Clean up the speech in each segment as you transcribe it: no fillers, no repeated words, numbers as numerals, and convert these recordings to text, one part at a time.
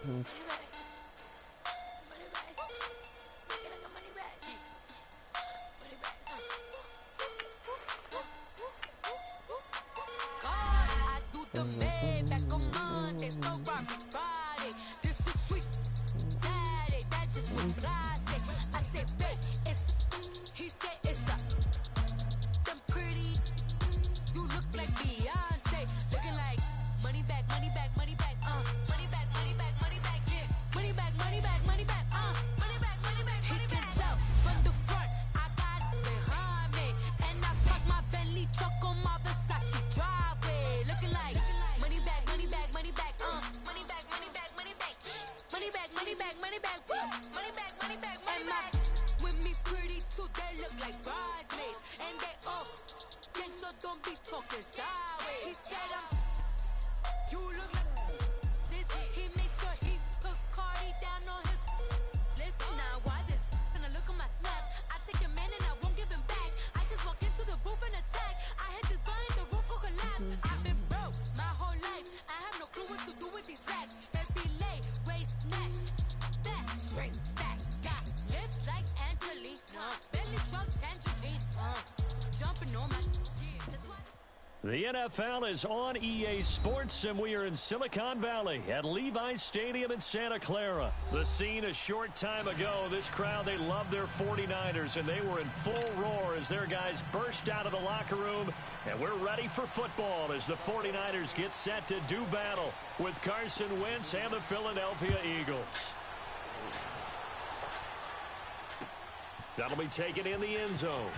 Mm. The NFL is on EA Sports, and we are in Silicon Valley at Levi's Stadium in Santa Clara. The scene a short time ago, this crowd, they love their 49ers, and they were in full roar as their guys burst out of the locker room. And we're ready for football as the 49ers get set to do battle with Carson Wentz and the Philadelphia Eagles. That'll be taken in the end zone.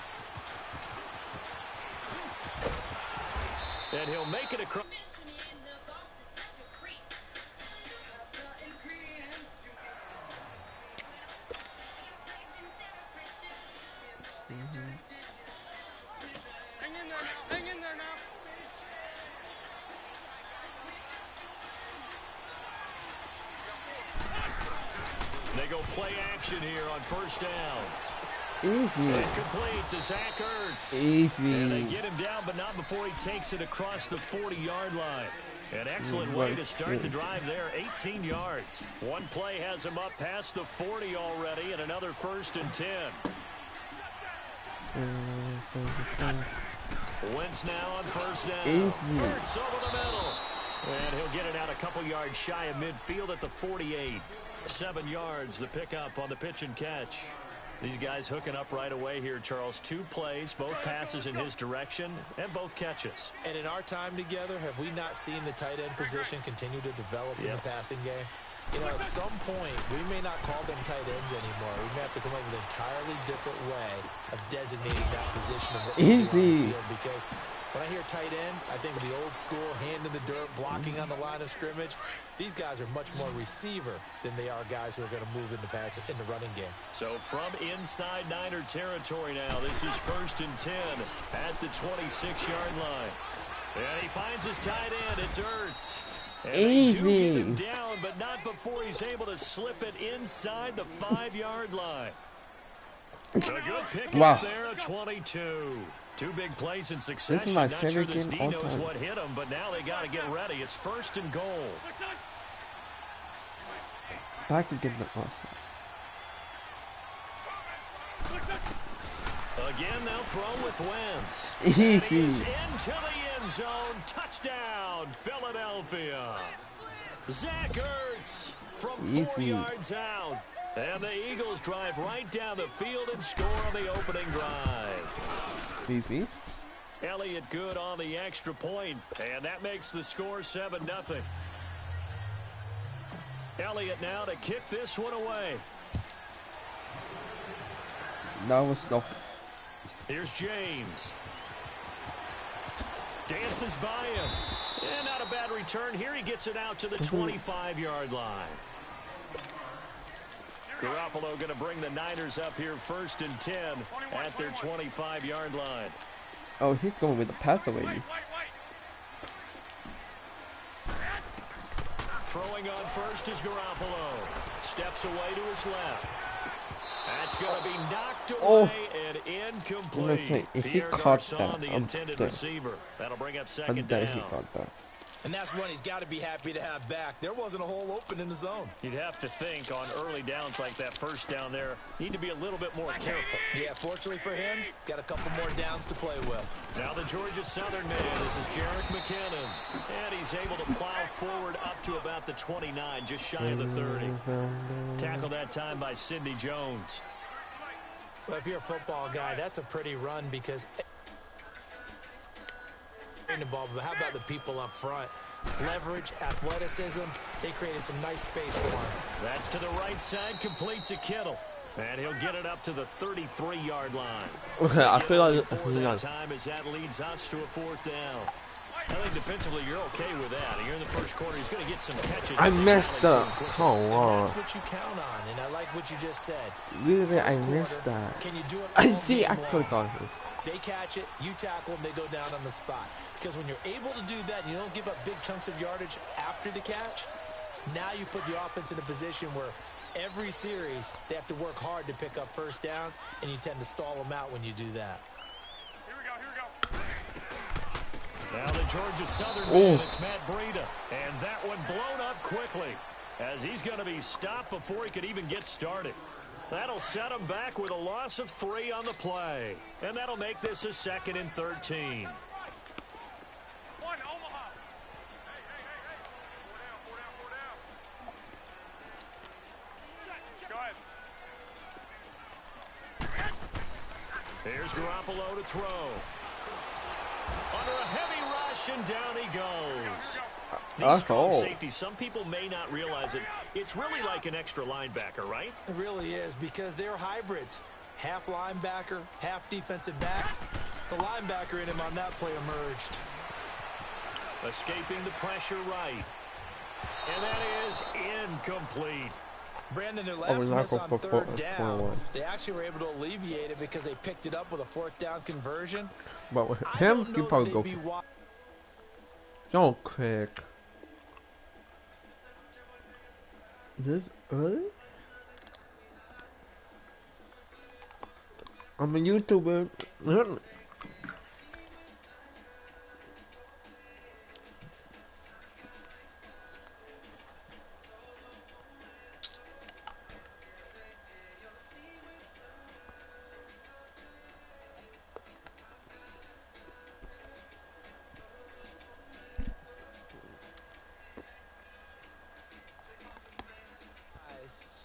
And he'll make it across. Hang in there now. They go play action here on first down. Easy. Complete to Zach Ertz. Easy. And they get him down, but not before he takes it across the 40-yard line. An excellent way to start the drive there, 18 yards. One play has him up past the 40 already, and another 1st and 10. Wentz now on first down. Ertz over the middle. And he'll get it out a couple yards shy of midfield at the 48. 7 yards, the pickup on the pitch and catch. These guys hooking up right away here, Charles. 2 plays, both passes in his direction, and both catches. And in our time together, have we not seen the tight end position continue to develop in the passing game? You know, at some point, we may not call them tight ends anymore. We may have to come up with an entirely different way of designating that position of what we do on the field. Because when I hear tight end, I think of the old school, hand in the dirt, blocking on the line of scrimmage. These guys are much more receiver than they are guys who are going to move into pass in the running game. So from inside Niner territory now, this is 1st and 10 at the 26-yard line. And he finds his tight end. It's Ertz. And they do get him down, but not before he's able to slip it inside the 5-yard line. A good pick up there at 22. 2 big plays in succession. Not sure this D knows what hit him, but now they got to get ready. It's 1st and goal. I can get the pass. Again, they'll throw with Wentz. Easy. And he's into the end zone. Touchdown, Philadelphia. Zach Ertz from 4 yards out. And the Eagles drive right down the field and score on the opening drive. Easy. Elliott good on the extra point, and that makes the score 7-0. Elliott now to kick this one away. That was no. Here's James. Dances by him. And not a bad return. Here he gets it out to the 25-yard line. Garoppolo going to bring the Niners up here 1st and 10 at their 25-yard line. Oh, he's going with the pass away. Throwing on first is Garoppolo. Steps away to his left. That's going to be knocked away and incomplete. If he caught that, the intended receiver. That'll bring up 2nd down. He got that. And that's one he's got to be happy to have back. There wasn't a hole open in the zone. You'd have to think on early downs like that first down there, need to be a little bit more careful. Yeah, fortunately for him, got a couple more downs to play with. Now the Georgia Southern man, this is Jarek McKinnon. And he's able to plow forward up to about the 29, just shy of the 30. Tackled that time by Sidney Jones. Well, if you're a football guy, that's a pretty run because involved. But how about the people up front? Leverage, athleticism. They created some nice space for him. That's to the right side, complete to Kittle. And he'll get it up to the 33-yard line. I feel like that time as that leads us to a fourth down. I think defensively you're okay with that. You're in the first quarter. He's going to get some catches. I messed up. Come on. That's what you count on, and I like what you just said. Literally, I missed that. Can you do it? I see. I could have gone. They catch it, you tackle them, they go down on the spot. Because when you're able to do that, and you don't give up big chunks of yardage after the catch, now you put the offense in a position where every series they have to work hard to pick up first downs, and you tend to stall them out when you do that. Here we go. Now the Georgia Southern man, it's Matt Breida. And that one blown up quickly as he's going to be stopped before he could even get started. That'll set him back with a loss of 3 on the play. And that'll make this a 2nd and 13. Here's Garoppolo to throw. Under a heavy rush, and down he goes. These strong safeties, some people may not realize it. It's really like an extra linebacker, right? It really is, because they're hybrids. Half linebacker, half defensive back. The linebacker in him on that play emerged. Escaping the pressure right. And that is incomplete. Brandon, their last miss on third down, they actually were able to alleviate it because they picked it up with a 4th down conversion. But with him, you probably go. Don't quick. This early? I'm a YouTuber.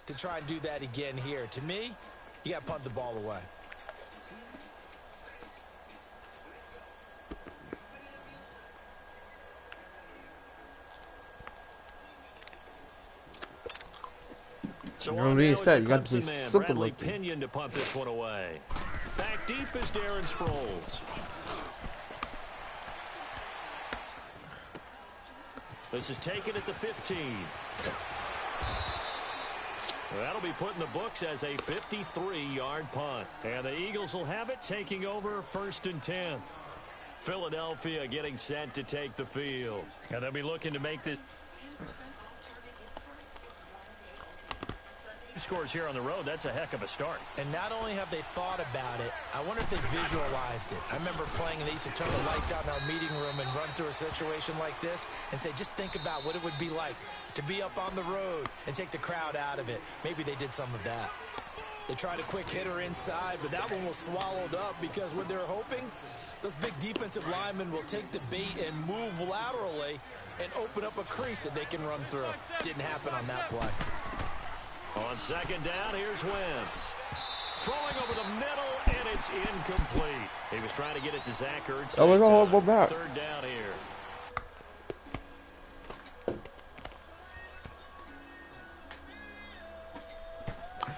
To try and do that again here. To me, you got to punt the ball away. So on now is the Clemson man, Bradley Pinion to punt this one away. Back deep is Darren Sproles. This is taken at the 15. That'll be put in the books as a 53-yard punt. And the Eagles will have it, taking over 1st and 10. Philadelphia getting set to take the field. And they'll be looking to make this scores here on the road. That's a heck of a start. And not only have they thought about it, I wonder if they visualized it. I remember playing and they used to turn the lights out in our meeting room and run through a situation like this and say, just think about what it would be like to be up on the road and take the crowd out of it. Maybe they did some of that. They tried a quick hitter inside, but that one was swallowed up because what they're hoping, those big defensive linemen will take the bait and move laterally and open up a crease that they can run through. Didn't happen on that play. On 2nd down, here's Wentz. Throwing over the middle, and it's incomplete. He was trying to get it to Zach Ertz. That was a horrible back. 3rd down here.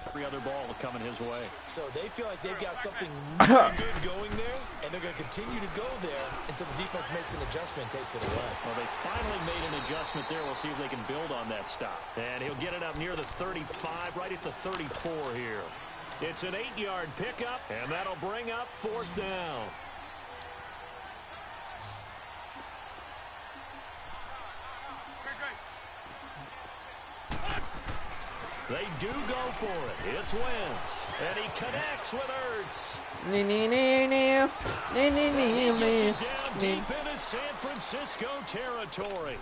Every other ball coming his way. So they feel like they've got something really good going there, and they're going to continue to go there until the defense makes an adjustment and takes it away. Well, they finally made an adjustment there. We'll see if they can build on that stop. And he'll get it up near the 35, right at the 34 here. It's an 8-yard pickup, and that'll bring up 4th down. They do go for it. It's Wentz. And he connects with Ertz. And he gets it down deep into San Francisco territory.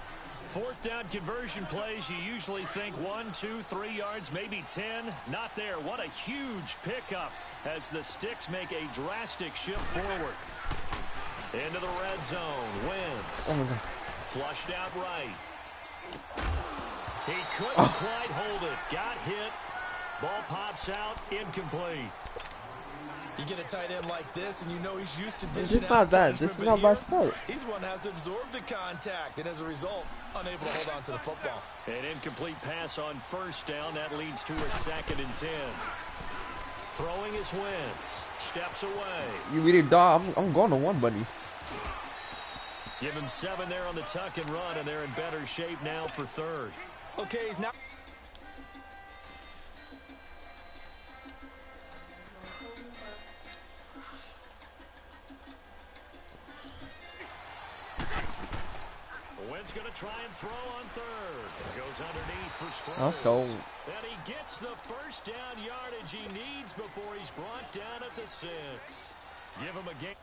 Fourth down conversion plays, you usually think 1, 2, 3 yards, maybe 10. Not there. What a huge pickup as the Sticks make a drastic shift forward. Into the red zone. Wentz. Oh my God. Flushed out right. He couldn't quite hold it. Got hit. Ball pops out. Incomplete. You get a tight end like this, and you know he's used to This dishing is out not that. punishment, This is but not by here, start. he's one that has to absorb the contact, and as a result, unable to hold on to the football. An incomplete pass on first down. That leads to a 2nd and 10. Throwing is Wentz. Steps away. You really dog. I'm going to one, buddy. Give him 7 there on the tuck and run, and they're in better shape now for third. Okay, he's now. Wentz going to try and throw on third. Goes underneath for Sproles. Let's go. And he gets the first down yardage he needs before he's brought down at the 6. Give him a game.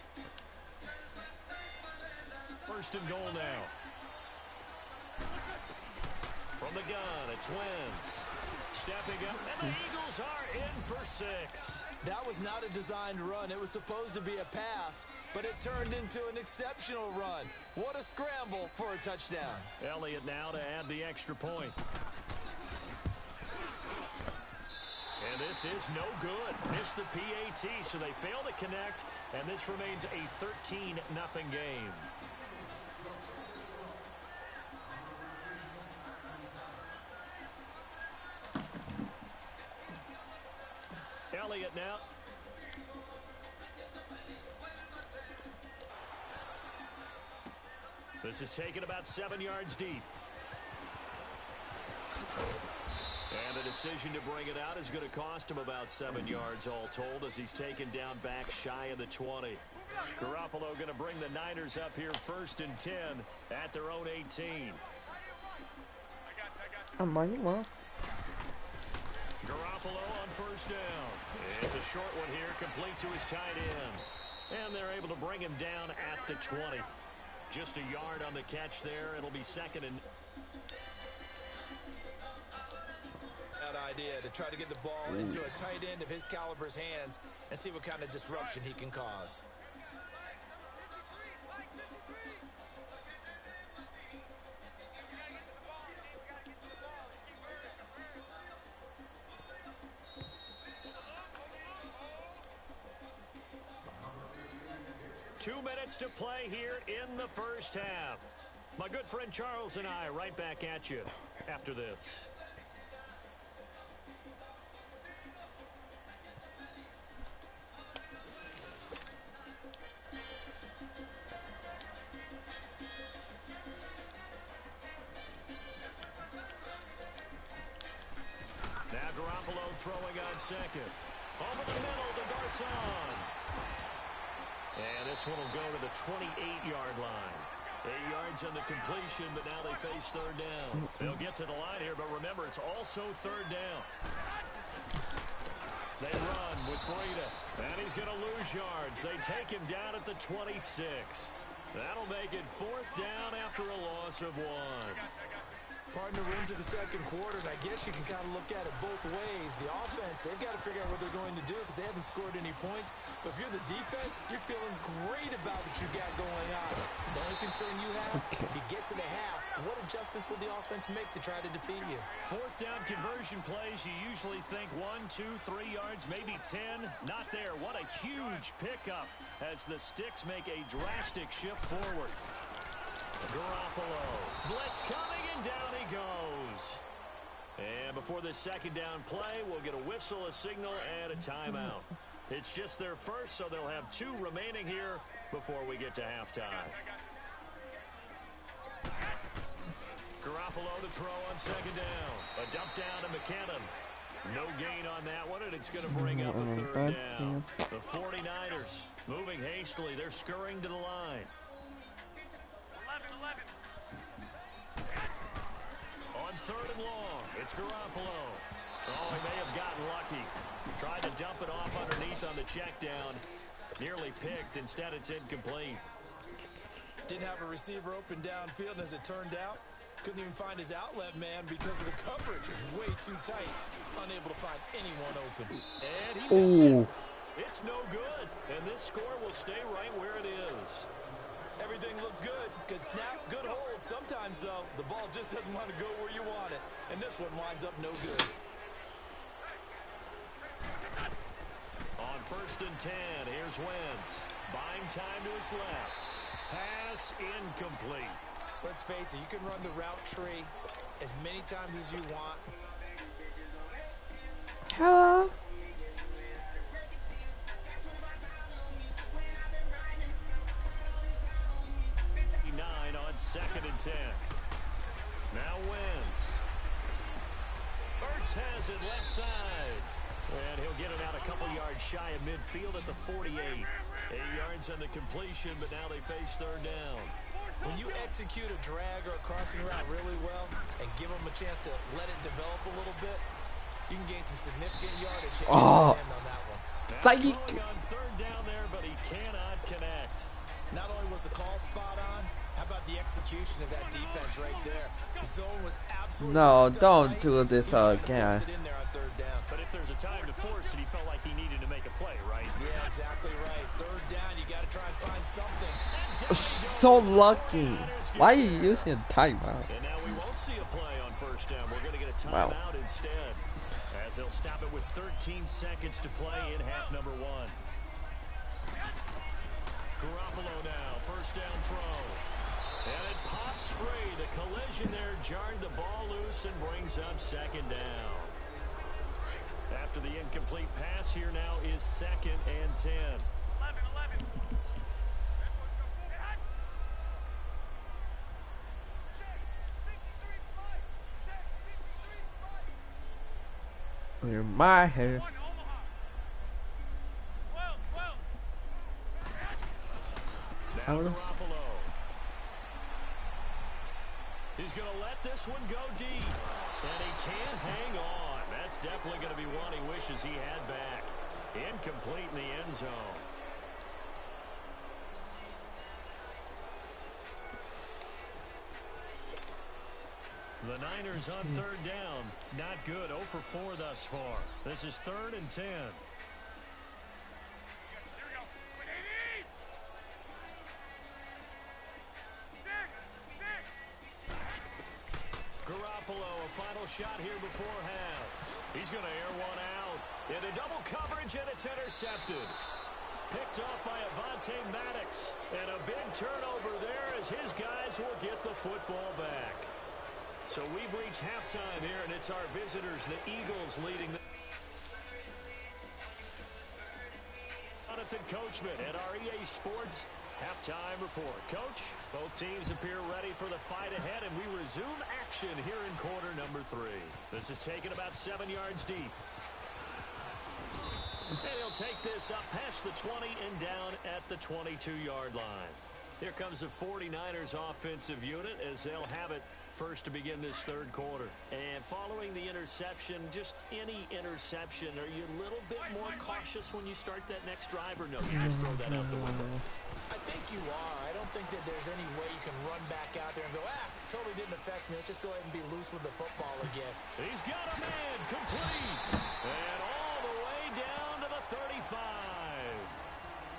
1st and goal now. From the gun, it's Wentz. Stepping up, and the Eagles are in for 6. That was not a designed run. It was supposed to be a pass, but it turned into an exceptional run. What a scramble for a touchdown. Elliott now to add the extra point. And this is no good. Missed the PAT, so they fail to connect, and this remains a 13-0 game. Elliott now. This is taken about 7 yards deep. And a decision to bring it out is going to cost him about 7 yards all told as he's taken down back shy of the 20. Garoppolo going to bring the Niners up here 1st and 10 at their own 18. I'm on you, man. Garoppolo on 1st down. It's a short one here, complete to his tight end. And they're able to bring him down at the 20. Just a yard on the catch there. It'll be 2nd and... That idea to try to get the ball into a tight end of his caliber's hands and see what kind of disruption he can cause. Two minutes to play here in the first half. My good friend Charles and I right back at you after this. Now Garoppolo throwing on 2nd. Over the middle to Garcon. And this one will go to the 28-yard line. 8 yards on the completion, but now they face 3rd down. They'll get to the line here, but remember, it's also 3rd down. They run with Breida, and he's going to lose yards. They take him down at the 26. That'll make it 4th down after a loss of 1. Partner into the 2nd quarter, and I guess you can kind of look at it both ways. The offense, they've got to figure out what they're going to do because they haven't scored any points. But if you're the defense, you're feeling great about what you got going on. The only concern you have, if you get to the half, what adjustments will the offense make to try to defeat you? 4th down conversion plays, you usually think 1, 2, 3 yards, maybe 10. Not there. What a huge pickup as the Sticks make a drastic shift forward. Garoppolo. Blitz coming, and down he goes. And before this 2nd down play, we'll get a whistle, a signal, and a timeout. It's just their first, so they'll have 2 remaining here before we get to halftime. Garoppolo to throw on 2nd down. A dump down to McKinnon. No gain on that one, and it's going to bring up a 3rd down. The 49ers moving hastily. They're scurrying to the line. On 3rd and long, it's Garoppolo. Oh, he may have gotten lucky. Tried to dump it off underneath on the check down. Nearly picked. Instead, it's incomplete. Didn't have a receiver open downfield, and as it turned out, couldn't even find his outlet man because of the coverage. Way too tight. Unable to find anyone open. And he missed it. It's no good. And this score will stay right where it is. Everything looked good. Good snap, good hold. Sometimes, though, the ball just doesn't want to go where you want it. And this one winds up no good. On 1st and 10, here's Wentz. Buying time to his left. Pass incomplete. Let's face it, you can run the route tree as many times as you want. Hello. On 2nd and 10. Now Wentz. Ertz has it left side. And he'll get it out a couple yards shy of midfield at the 48. 8 yards on the completion, but now they face 3rd down. When you execute a drag or a crossing route really well and give them a chance to let it develop a little bit, you can gain some significant yardage on that one. Throwing on 3rd down there, but he cannot connect. Not only was the call spot on, how about the execution of that defense right there? The zone was absolutely don't do this again. But if there's a time to force it, he felt like he needed to make a play, right? Yeah, exactly right. 3rd down, you got to try and find something. So lucky. Why are you using timeout? And now we won't see a play on 1st down. We're going to get a timeout instead. As they'll stop it with 13 seconds to play in half number 1. Garoppolo now, 1st down throw. And it pops free. The collision there jarred the ball loose and brings up 2nd down. After the incomplete pass, here now is 2nd and 10. 11. You're my head. Now Garoppolo. He's going to let this one go deep. And he can't hang on. That's definitely going to be one he wishes he had back. Incomplete in the end zone. The Niners on 3rd down. Not good. 0 for 4 thus far. This is 3rd and 10. Garoppolo, a final shot here before half. He's going to air one out. Into double coverage, and it's intercepted. Picked off by Avonte Maddox. And a big turnover there as his guys will get the football back. So we've reached halftime here, and it's our visitors, the Eagles, leading the Jonathan Coachman at our EA Sports halftime report. Coach, both teams appear ready for the fight ahead, and we resume action here in quarter number 3. This is taken about 7 yards deep. And he'll take this up past the 20 and down at the 22-yard line. Here comes the 49ers offensive unit as they'll have it first to begin this 3rd quarter. And following the interception, just any interception, are you a little bit more cautious when you start that next drive, or no, you just throw that out the window? I think you are. I don't think that there's any way you can run back out there and go, totally didn't affect me. Let's just go ahead and be loose with the football again. He's got a man, complete. And all the way down to the 35.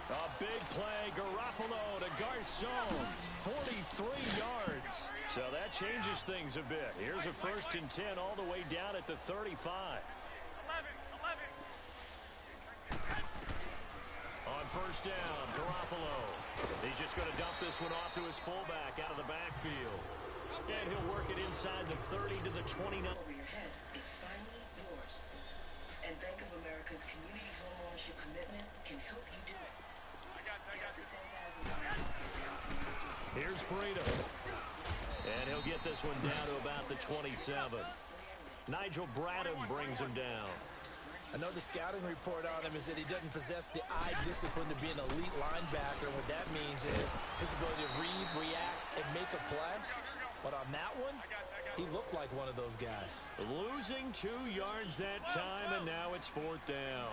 A big play, Garoppolo to Garcon, 43 yards. So that changes things a bit. Here's a 1st and 10 all the way down at the 35. 11. On 1st down, Garoppolo. He's just going to dump this one off to his fullback out of the backfield. And he'll work it inside the 30 to the 29. Over your head is finally yours. And Bank of America's community homeownership commitment can help you do it. Get up to $10,000. Here's Burrito. And he'll get this one down to about the 27. Nigel Bradham brings him down. I know the scouting report on him is that he doesn't possess the eye discipline to be an elite linebacker. What that means is his ability to read, react, and make a play. But on that one, he looked like one of those guys. Losing 2 yards that time, and now it's 4th down.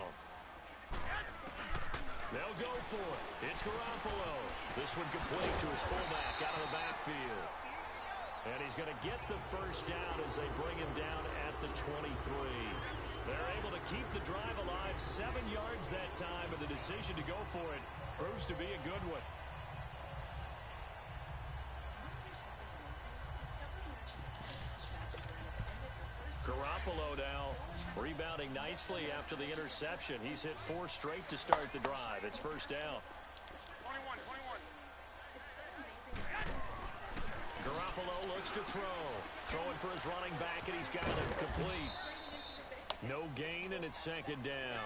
They'll go for it. It's Garoppolo. This one complete to his fullback out of the backfield. And he's going to get the first down as they bring him down at the 23. They're able to keep the drive alive, 7 yards that time, and the decision to go for it proves to be a good one. Garoppolo now rebounding nicely after the interception. He's hit 4 straight to start the drive. It's first down. 21. Garoppolo looks to throw. Throwing for his running back, and he's got it complete. No gain, and it's 2nd down.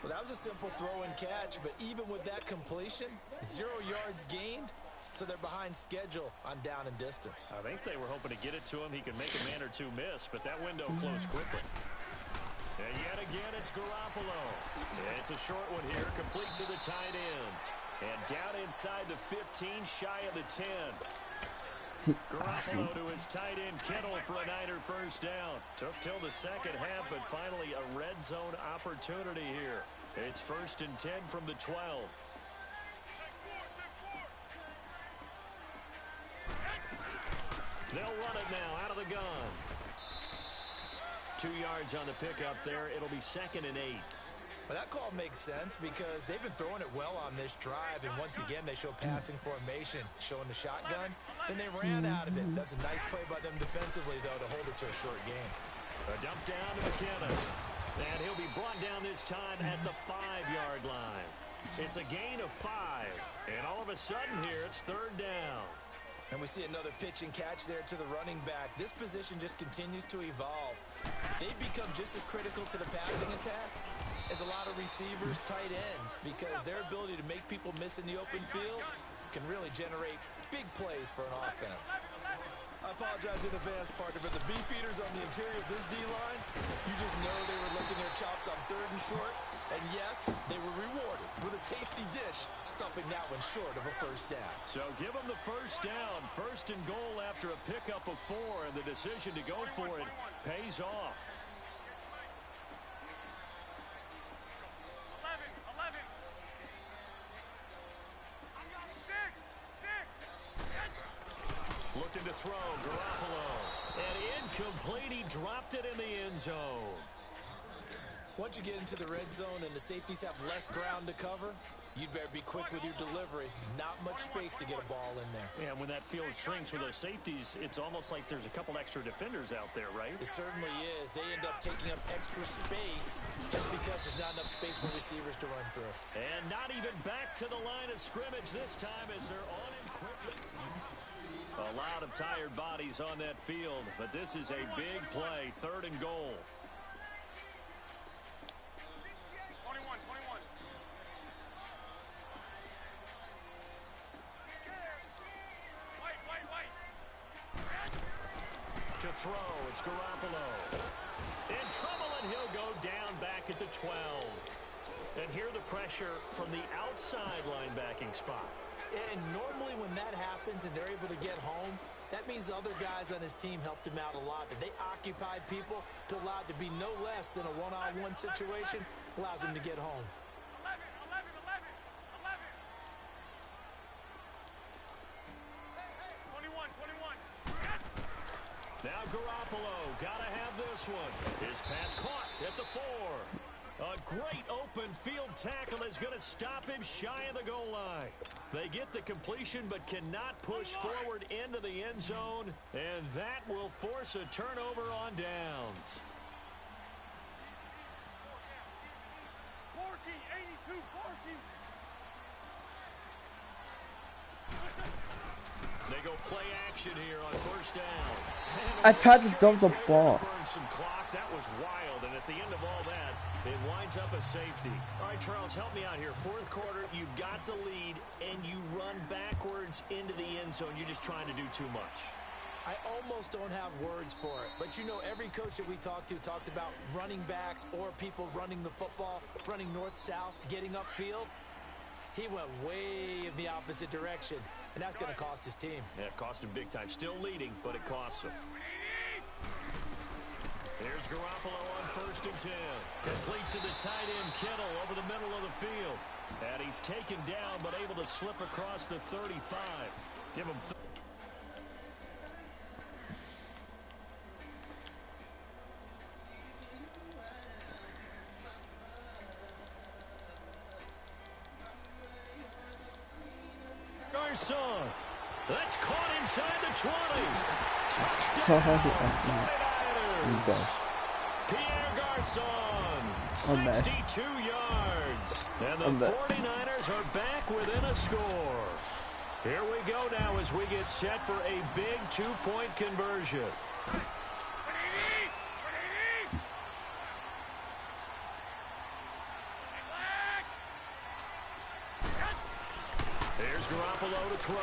Well, that was a simple throw and catch, but even with that completion, 0 yards gained, so they're behind schedule on down and distance. I think they were hoping to get it to him. He could make a man or 2 miss, but that window closed quickly. And yet again, it's Garoppolo. It's a short one here, complete to the tight end. And down inside the 15, shy of the 10. Garoppolo to his tight end, Kittle, for a Niner first down. Took till the second half, but finally a red zone opportunity here. It's 1st and 10 from the 12. They'll run it now out of the gun. 2 yards on the pickup there. It'll be 2nd and 8. Well, that call makes sense because they've been throwing it well on this drive, and once again they show passing formation, showing the shotgun. Then they ran out of it. That's a nice play by them defensively, though, to hold it to a short game. A dump down to McKenna. And he'll be brought down this time at the 5-yard line. It's a gain of 5. And all of a sudden here, it's 3rd down. And we see another pitch and catch there to the running back. This position just continues to evolve. They've become just as critical to the passing attack as a lot of receivers, tight ends, because their ability to make people miss in the open field can really generate big plays for an offense. I apologize in advance, partner, but the beefeaters on the interior of this D-line, you just know they were licking their chops on 3rd and short. And yes, they were rewarded with a tasty dish, stuffing that one short of a first down. So give them the first down. 1st and goal after a pickup of 4, and the decision to go for it pays off. 11. 6. Looking to throw, Garoppolo. And incomplete, he dropped it in the end zone. Once you get into the red zone and the safeties have less ground to cover, you'd better be quick with your delivery. Not much space to get a ball in there. Yeah, when that field shrinks with those safeties, it's almost like there's a couple extra defenders out there, right? It certainly is. They end up taking up extra space just because there's not enough space for receivers to run through. And not even back to the line of scrimmage this time as they're on him quickly. A lot of tired bodies on that field, but this is a big play. 3rd and goal. 21. Wait. To throw, it's Garoppolo. In trouble, and he'll go down back at the 12. And here the pressure from the outside linebacking spot. And normally when that happens and they're able to get home, that means other guys on his team helped him out a lot. That they occupied people to allow it to be no less than a one-on-one situation, allows him to get home. 11. Now Garoppolo, gotta have this one. His pass caught at the 4. A great open field tackle is going to stop him shy of the goal line. They get the completion but cannot push forward into the end zone, and that will force a turnover on downs. 82. They go play action here on first down. I tried to dump the ball. Burn some clock. That was wild, and at the end of all that, it winds up a safety. All right, Charles, help me out here. 4th quarter, you've got the lead, and you run backwards into the end zone. You're just trying to do too much. I almost don't have words for it, but you know every coach that we talk to talks about running backs or people running the football, running north-south, getting upfield. He went way in the opposite direction. and that's going to cost his team. Yeah, it cost him big time. Still leading, but it costs him. Here's Garoppolo on 1st and 10. Complete to the tight end, Kittle, over the middle of the field. And he's taken down, but able to slip across the 35. Give him... Garson. That's caught inside the 20. Touchdown. Pierre Garçon, 62 yards. And the 49ers are back within a score. Here we go now as we get set for a big 2-point conversion. Here's Garoppolo to throw.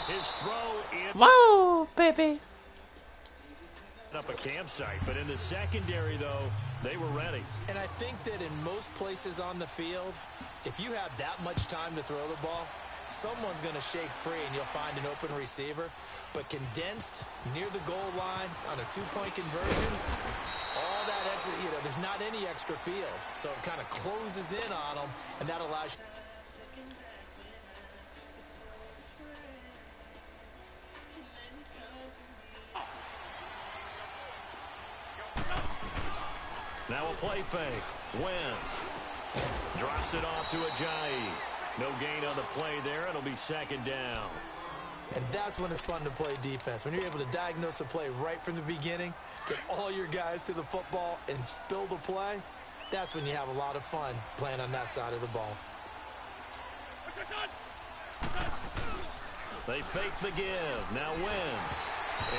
His throw in. Wow, baby. Up a campsite, but in the secondary, though, they were ready. And I think that in most places on the field, if you have that much time to throw the ball, someone's going to shake free and you'll find an open receiver. But condensed near the goal line on a 2-point conversion, all that extra, there's not any extra field. So it kind of closes in on them, and that allows you. Now a play fake. Wentz drops it off to Ajayi. No gain on the play there. It'll be 2nd down. And that's when it's fun to play defense. When you're able to diagnose a play right from the beginning, get all your guys to the football and spill the play, that's when you have a lot of fun playing on that side of the ball. They fake the give. Now Wentz.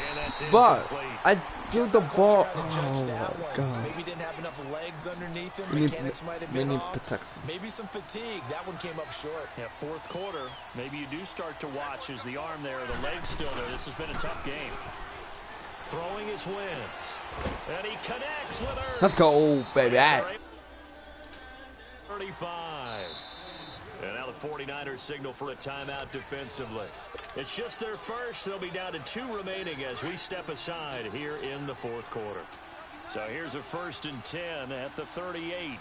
And that's But incomplete. I threw the ball. Oh Judge my that one. god. Maybe didn't have enough legs underneath him. We need- Mechanics might have we been need off. protection. Maybe some fatigue. That one came up short. Yeah, 4th quarter. Maybe you do start to watch as the arm there, the leg's still there. This has been a tough game. Throwing his Wentz. And he connects with her. Let's go, baby. 35. And now the 49ers signal for a timeout defensively. It's just their first. They'll be down to 2 remaining as we step aside here in the 4th quarter. So here's a 1st and 10 at the 38.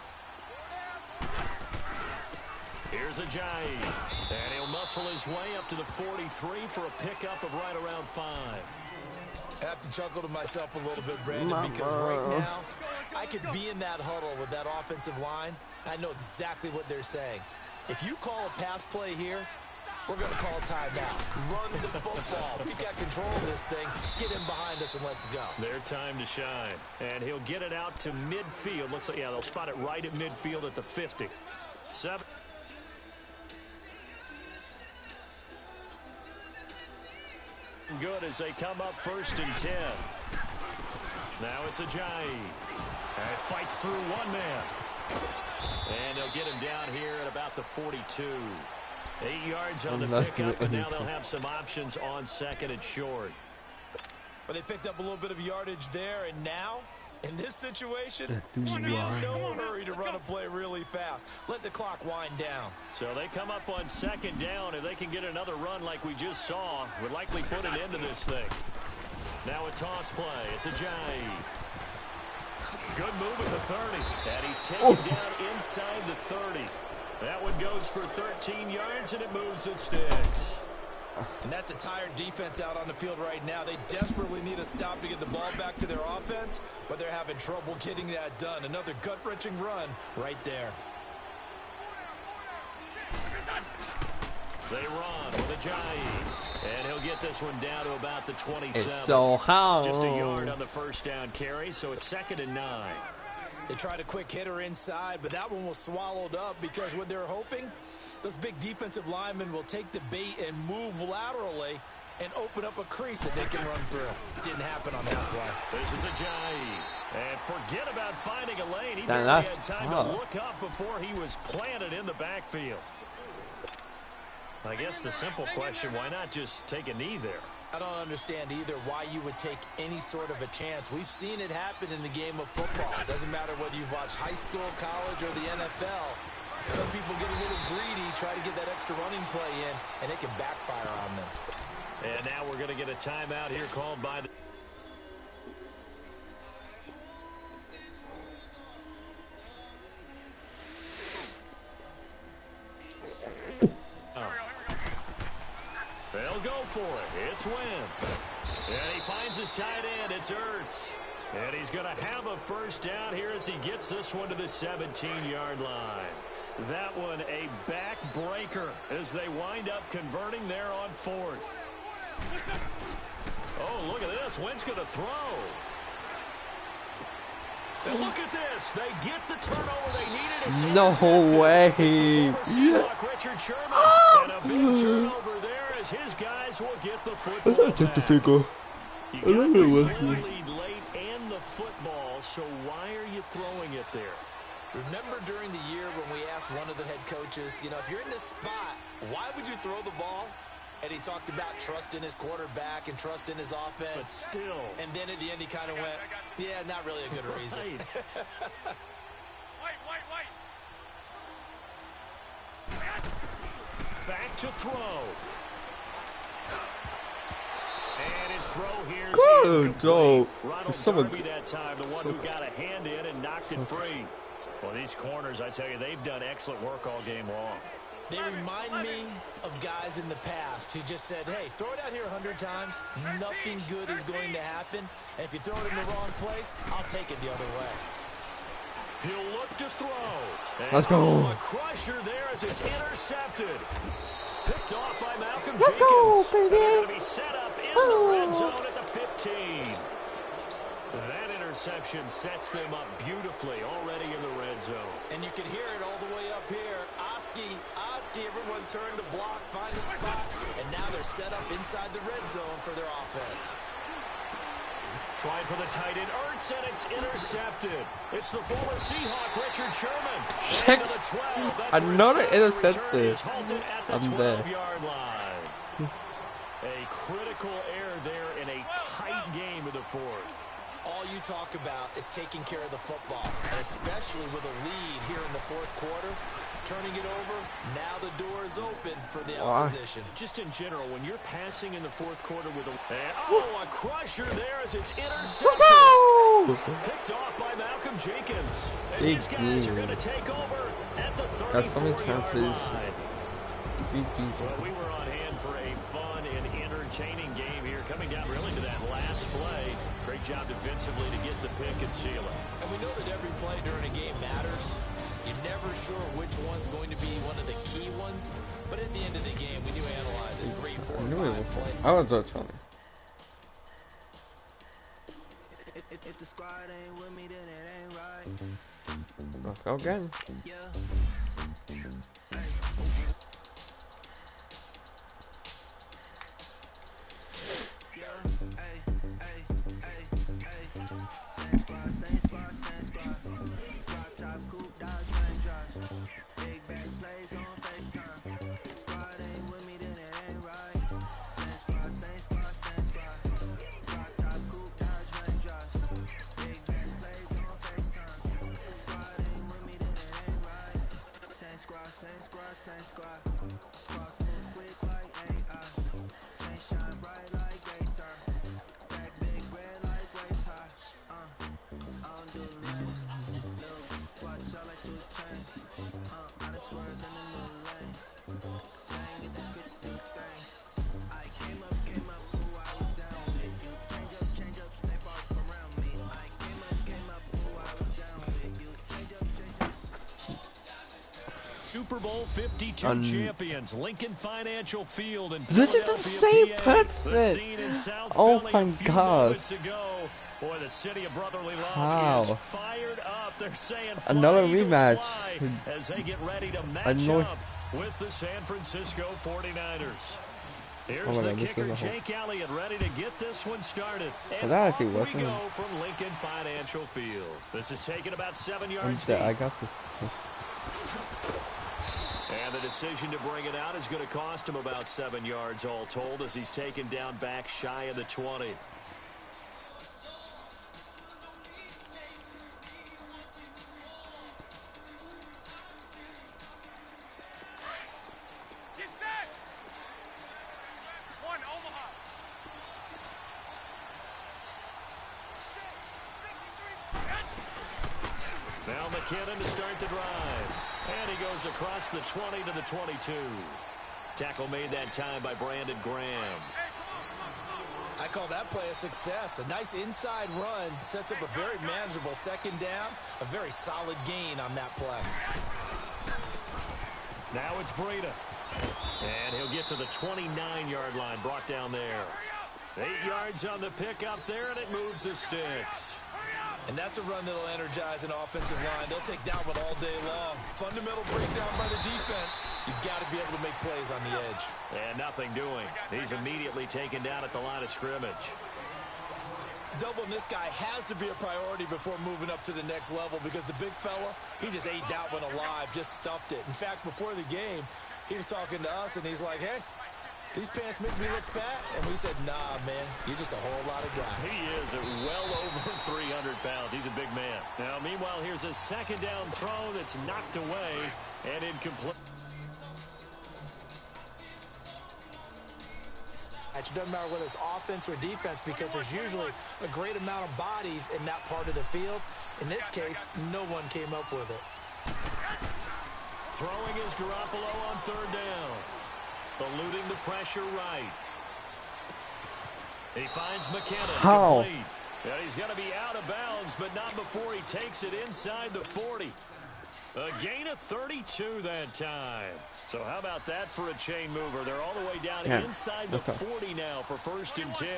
Here's Ajayi. And he'll muscle his way up to the 43 for a pickup of right around 5. I have to chuckle to myself a little bit, Brandon, because right now I could be in that huddle with that offensive line. I know exactly what they're saying. If you call a pass play here, we're going to call a timeout. Run the football. We got control of this thing. Get him behind us and let's go. Their time to shine. And he'll get it out to midfield. Looks like, yeah, they'll spot it right at midfield at the 50. 7. Good as they come up 1st and 10. Now it's Ajayi. And fights through one man. And they'll get him down here at about the 42. 8 yards on the pickup, but now they'll have some options on 2nd and short. But they picked up a little bit of yardage there, and now, in this situation, should be in no hurry to run a play really fast. Let the clock wind down. So they come up on 2nd down. If they can get another run like we just saw, would likely put an end to this thing. Now a toss play. It's Ajayi. Good move at the 30. And he's taken down inside the 30. That one goes for 13 yards, and it moves the sticks. And that's a tired defense out on the field right now. They desperately need a stop to get the ball back to their offense, but they're having trouble getting that done. Another gut-wrenching run right there. They run with Ajayi. And he'll get this one down to about the 27. It's so how. Just a yard on the 1st down carry, so it's 2nd and 9. They tried a quick hitter inside, but that one was swallowed up because what they're hoping, those big defensive linemen will take the bait and move laterally and open up a crease that they can run through. Didn't happen on that play. This is Ajayi. And forget about finding a lane. He Damn, barely that's had time tough. to look up before he was planted in the backfield. I guess the simple question, why not just take a knee there? I don't understand either why you would take any sort of a chance. We've seen it happen in the game of football. It doesn't matter whether you've watched high school, college, or the NFL. Some people get a little greedy, try to get that extra running play in, and it can backfire on them. And now we're going to get a timeout here called by the... They'll go for it. It's Wentz. And he finds his tight end. It's Ertz. And he's going to have a first down here as he gets this one to the 17-yard line. That one a backbreaker as they wind up converting there on fourth. Oh, look at this. Wentz going to throw. And look at this. They get the turnover they needed. It's No way. It's the former Seahawk, Richard Sherman. And a big turnover there as his guys will get the football back. You got the slow lead late and the football, so why are you throwing it there? Remember during the year when we asked one of the head coaches, you know, if you're in this spot, why would you throw the ball? And he talked about trusting his quarterback and trusting his offense. But still. And then at the end he kind of went, yeah, not really a good reason. Wait. Back to throw. And his throw here is Good go. Ronald Darby that time, the one who got a hand in and knocked it free. Well, these corners, I tell you, they've done excellent work all game long. They remind me of guys in the past who just said, hey, throw it out here 100 times. Nothing good is going to happen. And if you throw it in the wrong place, I'll take it the other way. He'll look to throw. And Let's go. A crusher there as it's intercepted. Picked off by Malcolm Let's Jenkins. go, baby. And they're going to be set up in the red zone at the 15. That interception sets them up beautifully already in the red zone. And you can hear it all the way up here. Oski, everyone turned to block, find a spot, and now they're set up inside the red zone for their offense. Trying for the tight end, Ertz, and it's intercepted. It's the former Seahawk, Richard Sherman. Check. Into the 12. That's Another where his intercepted. return is halted at the I'm there. 12-yard line. A critical error there in a tight game in the fourth. All you talk about is taking care of the football, and especially with a lead here in the fourth quarter, turning it over, now the door is open for the opposition. Just in general, when you're passing in the fourth quarter with a crusher there as it's intercepted. Picked off by Malcolm Jenkins. And these guys are going to take over at the 34-yard line. Well, we were on hand for a fun and entertaining game here, coming down really to that last play. Great job defensively to get the pick and seal it. And we know that every play during a game matters. You're never sure which one's going to be one of the key ones. But at the end of the game, when you analyze it, 3, 4, 5 plays. I was just funny. If the squad ain't with me, then it ain't right. Let's go again. Yeah. Same squad. Drop top, coupe, dodge, raindrops. Big back plays on FaceTime. Squad ain't with me, then it ain't right. Same squad. Drop top, coupe, dodge, raindrops. Big back plays on FaceTime. Squad ain't with me, then it ain't right. Same squad. Cross move quick like AI. Chain shine bright like Gator. Stack big red like waist high. I don't do lanes. Little watch, I like to change. I just swerved in the new lane. Dang, get the good things. I came up, ooh, I was down with you. Change up, stay far around me. I came up, ooh, I was down with you. Change up. Super Bowl 52 champions, Lincoln Financial Field in This is the same Philadelphia, PA. The person. scene in South Oh Philly my a few God. moments ago. Boy, the city of brotherly love Wow. is fired up. They're saying fly, Another Eagles, rematch. fly, as they get ready to match Annoy- up with the San Francisco 49ers. Here's Oh my the God, this kicker, is a whole- Jake Elliott, ready to get this one started. And that off actually we working? go from Lincoln Financial Field. This is taken about 7 I'm yards dead. deep. I got this. And the decision to bring it out is going to cost him about 7 yards all told as he's taken down back shy of the 20. Now McKinnon to start the drive. And he goes across the 20 to the 22. Tackle made that time by Brandon Graham. I call that play a success. A nice inside run sets up a very manageable second down. A very solid gain on that play. Now it's Breida. And he'll get to the 29-yard line, brought down there. 8 yards on the pickup there, and it moves the sticks. And that's a run that'll energize an offensive line. They'll take that one all day long. Fundamental breakdown by the defense. You've got to be able to make plays on the edge. And nothing doing. He's immediately taken down at the line of scrimmage. Doubling this guy has to be a priority before moving up to the next level because the big fella, he just ate that one alive, just stuffed it. In fact, before the game, he was talking to us, and he's like, hey, these pants make me look fat. And we said, nah, man, you're just a whole lot of guy. He is at well over 300 pounds. He's a big man. Now, meanwhile, here's a second down throw that's knocked away and incomplete. It doesn't matter whether it's offense or defense because there's usually a great amount of bodies in that part of the field. In this case, no one came up with it. Throwing is Garoppolo on third down. Eluding the pressure right. He finds McKinnon. How? Complete. And he's going to be out of bounds, but not before he takes it inside the 40. A gain of 32 that time. So how about that for a chain mover? They're all the way down inside the 40 now for 1st and 10.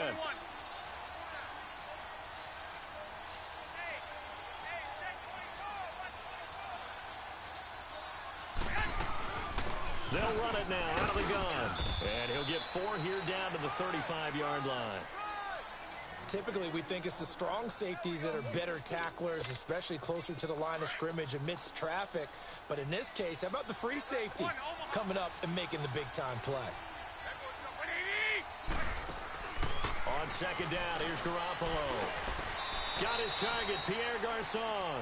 They'll run it now out of the gun. And he'll get 4 here down to the 35-yard line. Typically, we think it's the strong safeties that are better tacklers, especially closer to the line of scrimmage amidst traffic. But in this case, how about the free safety coming up and making the big-time play? On second down, here's Garoppolo. Got his target, Pierre Garçon.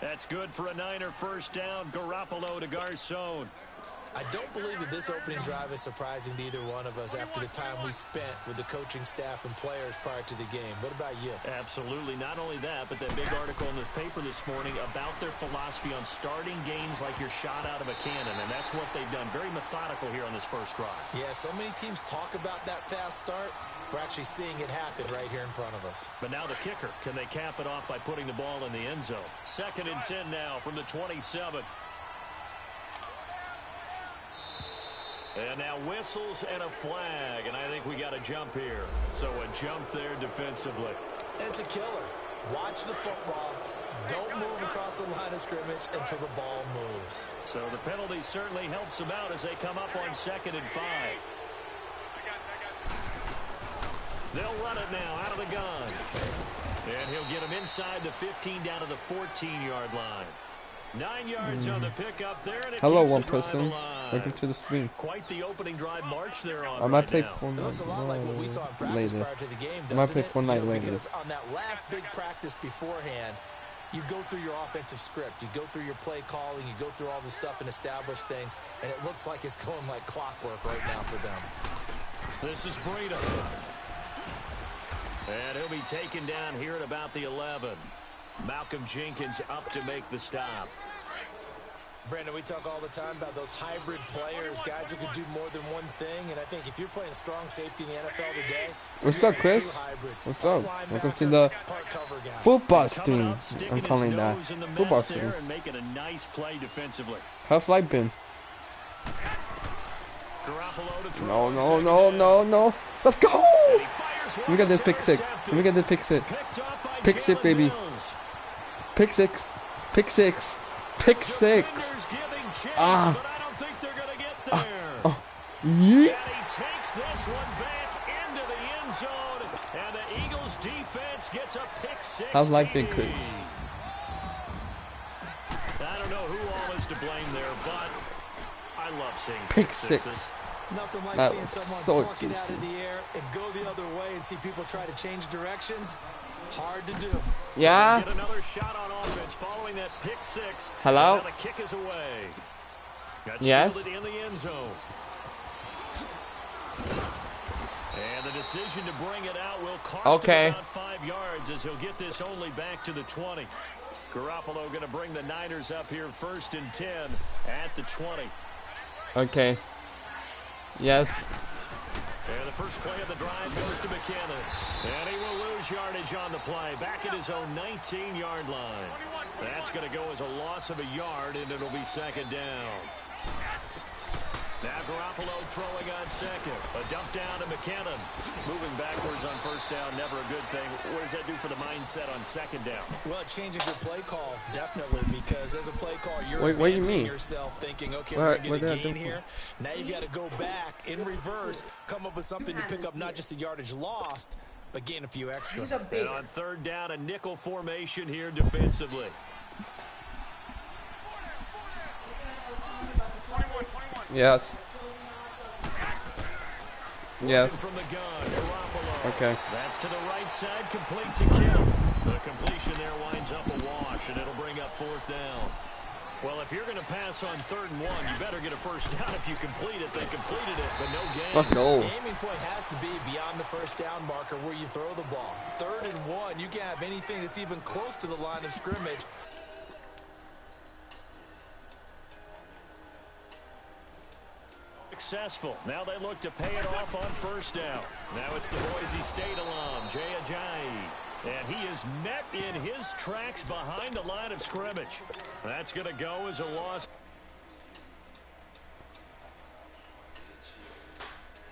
That's good for a Niner first down. Garoppolo to Garçon. I don't believe that this opening drive is surprising to either one of us after the time we spent with the coaching staff and players prior to the game. What about you? Absolutely. Not only that, but that big article in the paper this morning about their philosophy on starting games like you're shot out of a cannon, and that's what they've done. Very methodical here on this first drive. Yeah, so many teams talk about that fast start. We're actually seeing it happen right here in front of us. But now the kicker. Can they cap it off by putting the ball in the end zone? 2nd and 10 now from the 27. And now whistles and a flag, and I think we got a jump here. So a jump there defensively. And it's a killer. Watch the football. Don't move across the line of scrimmage until the ball moves. So the penalty certainly helps them out as they come up on 2nd and 5. They'll run it now out of the gun. And he'll get him inside the 15 down to the 14-yard line. 9 yards on the pickup there, and it hello, keeps one the drive person. alive. Welcome to the stream. Quite the opening drive march there on I might right play now. It looks a lot like what we saw in practice later. prior to the game, I might play doesn't it? Fortnite later. Because on that last big practice beforehand, you go through your offensive script, you go through your play calling, you go through all the stuff and establish things, and it looks like it's going like clockwork right now for them. This is Breida. And he'll be taken down here at about the 11. Malcolm Jenkins up to make the stop. Brandon, we talk all the time about those hybrid players, guys who can do more than one thing, and I think if you're playing strong safety in the NFL today, What's up, Chris? What's up? Welcome to the football stream. I'm calling that football stream. And making a nice play defensively. How's life been? Garoppolo to throw. No, no, no, no, no. Let's go! Let me get this pick six. Let me get this pick six. Pick six, baby. Pick six. Pick six. Pick six. Ah. But I don't think they're going to get there. Yeah. And he takes this one back into the end zone. And the Eagles defense gets a pick six. How's life been, Chris? I don't know who all is to blame there, but I love seeing Pick sixes. six. Nothing like That seeing was someone so pluck it out of juicy. the air and go the other way and see people try to change directions. Hard to do. Yeah. Get another shot on offense following that pick six. Hello? Now the kick is away. That's Yes? fielded in the end zone. And the decision to bring it out will cost him about 5 yards as he'll get this only back to the 20. Garoppolo going to bring the Niners up here 1st and 10 at the 20. Okay. Yes. And the first play of the drive goes to McKinnon. And he will lose yardage on the play. Back at his own 19-yard line. That's going to go as a loss of a yard, and it'll be 2nd down. Now Garoppolo throwing on 2nd. A dump down to McKinnon. Moving backwards on 1st down, never a good thing. What does that do for the mindset on 2nd down? Well, it changes your play call, definitely, because as a play call, you're What do you advancing mean? yourself, thinking, okay, What we're going to did I get a do gain here. Now you've got to go back in reverse, come up with something to pick up not just the yardage lost, but gain a few extra. And on 3rd down, a nickel formation here defensively. 21. Yes. Yes. From the gun, Garoppolo. Okay. That's to the right side, complete to Kittle. The completion there winds up a wash, and it'll bring up 4th down. Well, if you're going to pass on 3rd and 1, you better get a 1st down. If you complete it, they completed it, but no gain. Let's go. The aiming point has to be beyond the 1st down marker where you throw the ball. 3rd and 1, you can't have anything that's even close to the line of scrimmage. Successful. Now they look to pay it off on 1st down. Now it's the Boise State alum, Jay Ajayi. And he is met in his tracks behind the line of scrimmage. That's going to go as a loss.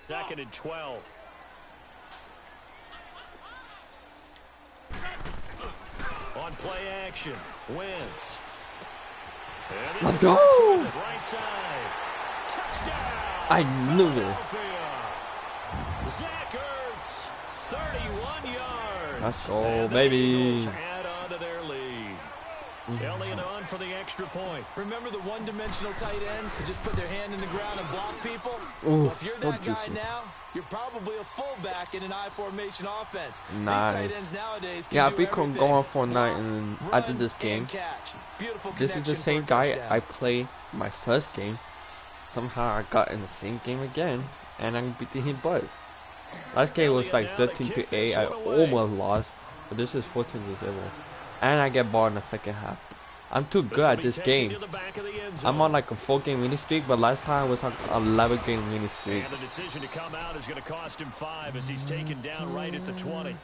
2nd and 12. On play action, Wentz. And this Let's is go. right side. Touchdown. I knew it. Zach Ertz, 31 yards. Let's go, And the baby. Eagles add on to their lead. Elliott on for the extra point. Remember the one-dimensional tight ends who just put their hand in the ground and block people? Ooh, Well, if you're that don't guy do so. now, you're probably a fullback in an I-formation offense. Nice. These tight ends nowadays can Yeah, do we can everything. go on for a night, Block, and run, after this and game, catch. Beautiful this is the connection same for a guy touchdown. I played my first game. Somehow I got in the same game again, and I'm beating his butt. Last game was like 13-8. I almost lost, but this is 14-0, and I get ball in the 2nd half. I'm too good at this game. I'm on like a 4-game winning streak, but last time I was on an 11-game winning streak. And the decision to come out is going to cost him 5 as he's taken down right at the 20.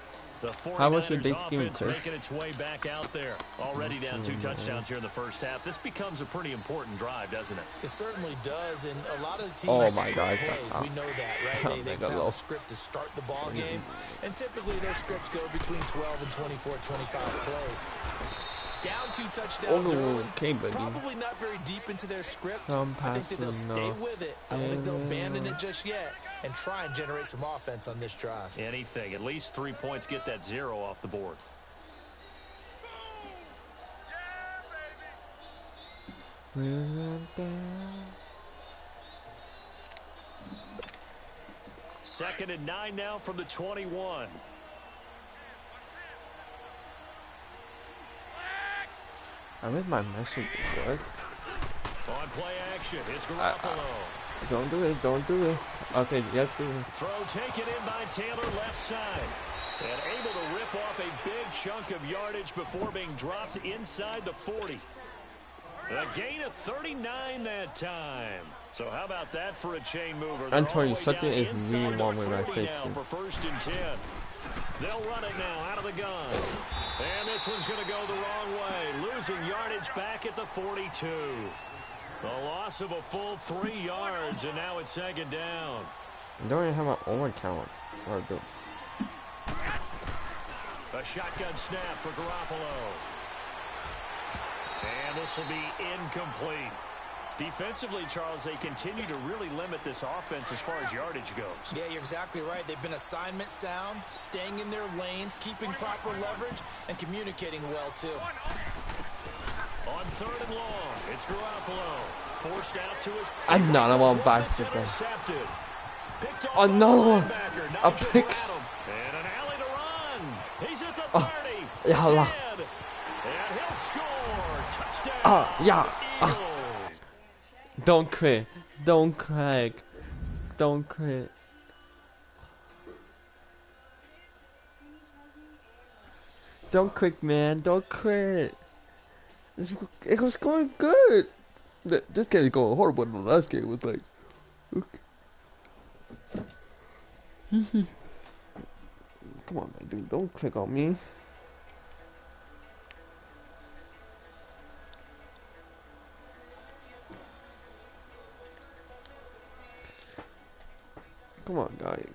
The How much did 49ers they scheme offense to? making its way back out there. Already down 2 touchdowns here in the 1st half. This becomes a pretty important drive, doesn't it? It certainly does, and a lot of the teams Oh my script gosh, plays, we know that, right? They've got low. a script to start the ball game, and typically those scripts go between 12 and 24, 25 plays. Down 2 touchdowns early, okay, buddy. probably not very deep into their script. Some I think that they'll passing, stay no. with it. I don't think they'll abandon it just yet and try and generate some offense on this drive. Anything. At least 3 points, get that 0 off the board. Second and 9 now from the 21. I made my message work. On play action, it's Garoppolo. Don't do it, don't do it. Okay, yes, do it. Throw taken in by Taylor left side. And able to rip off a big chunk of yardage before being dropped inside the 40. A gain of 39 that time. So how about that for a chain mover? They're I'm telling you, all the way something down is inside really the wrong with my 40 face now here. for 1st and 10. They'll run it now out of the gun. And this one's going to go the wrong way. Losing yardage back at the 42. A loss of a full 3 yards, and now it's 2nd down. I don't even have my own account. Or do. A shotgun snap for Garoppolo. And this will be incomplete. Defensively, Charles, they continue to really limit this offense as far as yardage goes. Yeah, you're exactly right. They've been assignment sound, staying in their lanes, keeping proper leverage, and communicating well, too. On 3rd and long, it's Garoppolo. Forced out to his... Another one basketball. Intercepted. Picked off Another by the one. linebacker. A Nigel pick. Bradham. And an alley to run. He's at the 30. Yeah, 10. Allah. And he'll score. Touchdown. Yeah. Eagles. Don't quit. Don't crack. Don't quit. Don't quit, man. Don't quit. It was going good. This game is going horrible. The last game was like, okay. Come on, man, dude, don't click on me. Come on, guys.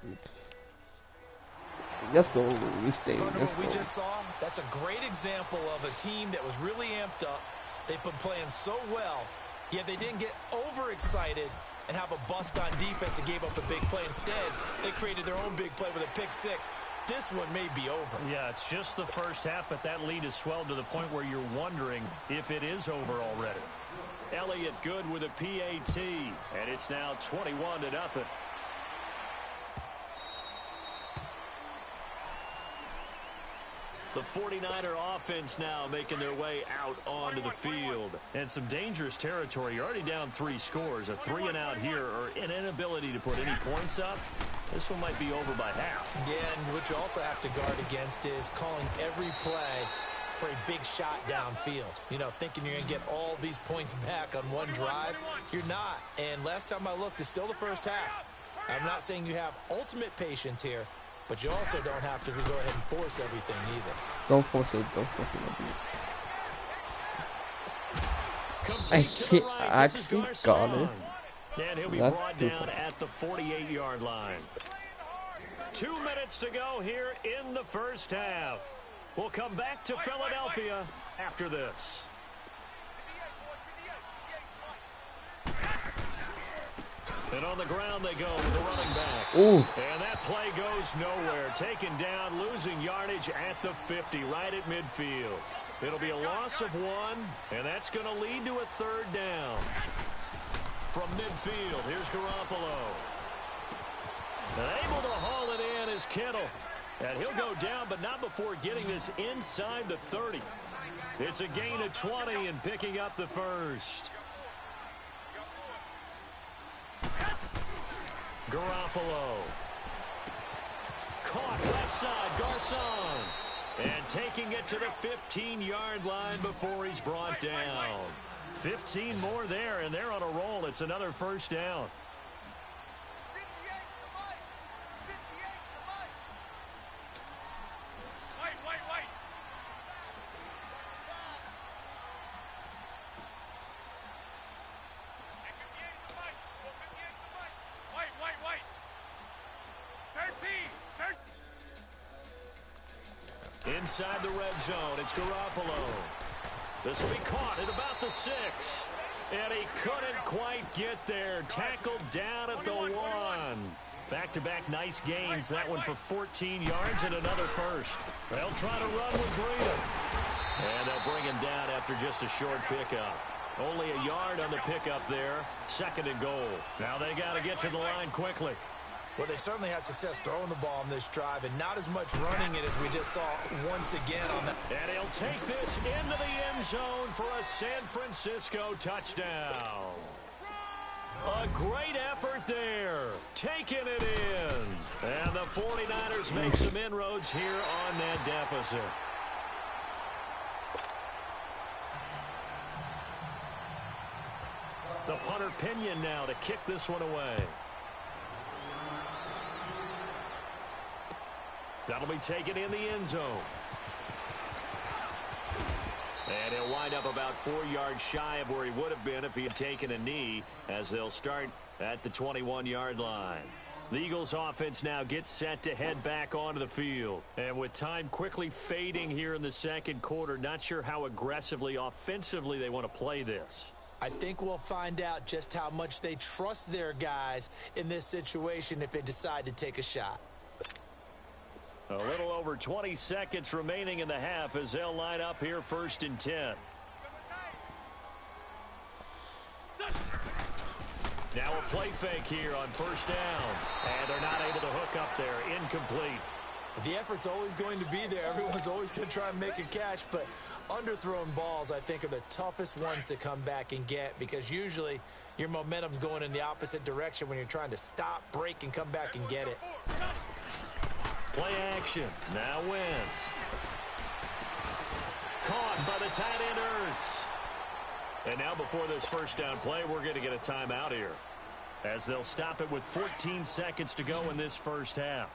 Let's go. We stay. Let's What we go. just saw, that's a great example of a team that was really amped up. They've been playing so well, yet they didn't get overexcited and have a bust on defense and gave up a big play. Instead, they created their own big play with a pick six. This one may be over. Yeah, it's just the first half, but that lead has swelled to the point where you're wondering if it is over already. Elliott good with a PAT, and it's now 21-0. The 49er offense now making their way out onto the field. And some dangerous territory. You're already down 3 scores. A 3-and-out here or an inability to put any points up. This one might be over by half. Yeah, and what you also have to guard against is calling every play for a big shot downfield. You know, thinking you're going to get all these points back on one drive. You're not. And last time I looked, it's still the first half. I'm not saying you have ultimate patience here, but you also don't have to go ahead and force everything either. Don't force it. Don't force it. I actually got it. And he'll be brought down at the 48-yard line. 2 minutes to go here in the first half. We'll come back to Philadelphia after this. And on the ground they go with the running back. Ooh. And that play goes nowhere. Taken down, losing yardage at the 50, right at midfield. It'll be a loss of 1, and that's going to lead to a 3rd down. From midfield, here's Garoppolo. And able to haul it in is Kittle. And he'll go down, but not before getting this inside the 30. It's a gain of 20 and picking up the first. Garoppolo. Caught left side, Garcon. And taking it to the 15-yard line before he's brought down. 15 more there, and they're on a roll. It's another first down. Inside the red zone, it's Garoppolo. This will be caught at about the 6. And he couldn't quite get there. Tackled down at the 1. Back-to-back nice gains. That one for 14 yards and another first. They'll try to run with Breida. And they'll bring him down after just a short pickup. Only a yard on the pickup there. 2nd and goal. Now they got to get to the line quickly. Well, they certainly had success throwing the ball in this drive and not as much running it as we just saw once again on that. And he'll take this into the end zone for a San Francisco touchdown. A great effort there. Taking it in. And the 49ers make some inroads here on that deficit. The punter Pinion now to kick this one away. That'll be taken in the end zone. And he'll wind up about 4 yards shy of where he would have been if he had taken a knee, as they'll start at the 21-yard line. The Eagles offense now gets set to head back onto the field. And with time quickly fading here in the second quarter, not sure how aggressively, offensively they want to play this. I think we'll find out just how much they trust their guys in this situation if they decide to take a shot. A little over 20 seconds remaining in the half as they'll line up here 1st and 10. Now a play fake here on 1st down. And they're not able to hook up there. Incomplete. The effort's always going to be there. Everyone's always going to try and make a catch, but underthrown balls, I think, are the toughest ones to come back and get because usually your momentum's going in the opposite direction when you're trying to stop, break, and come back and get it. Play action. Now Wentz. Caught by the tight end Ertz. And now before this first down play, we're going to get a timeout here, as they'll stop it with 14 seconds to go in this first half.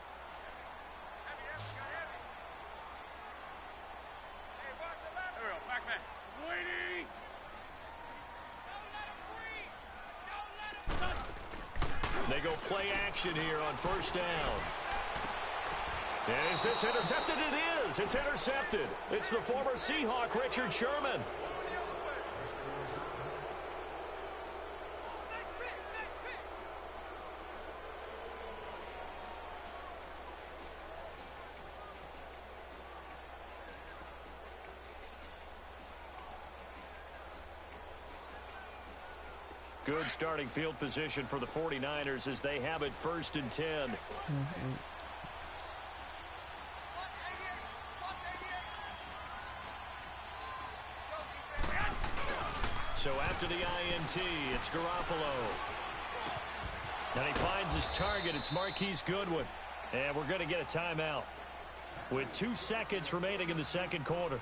They go play action here on first down. And is this intercepted? It is. It's intercepted. It's the former Seahawk, Richard Sherman. Good starting field position for the 49ers as they have it 1st and 10. So after the INT, it's Garoppolo. And he finds his target. It's Marquise Goodwin. And we're going to get a timeout with 2 seconds remaining in the second quarter.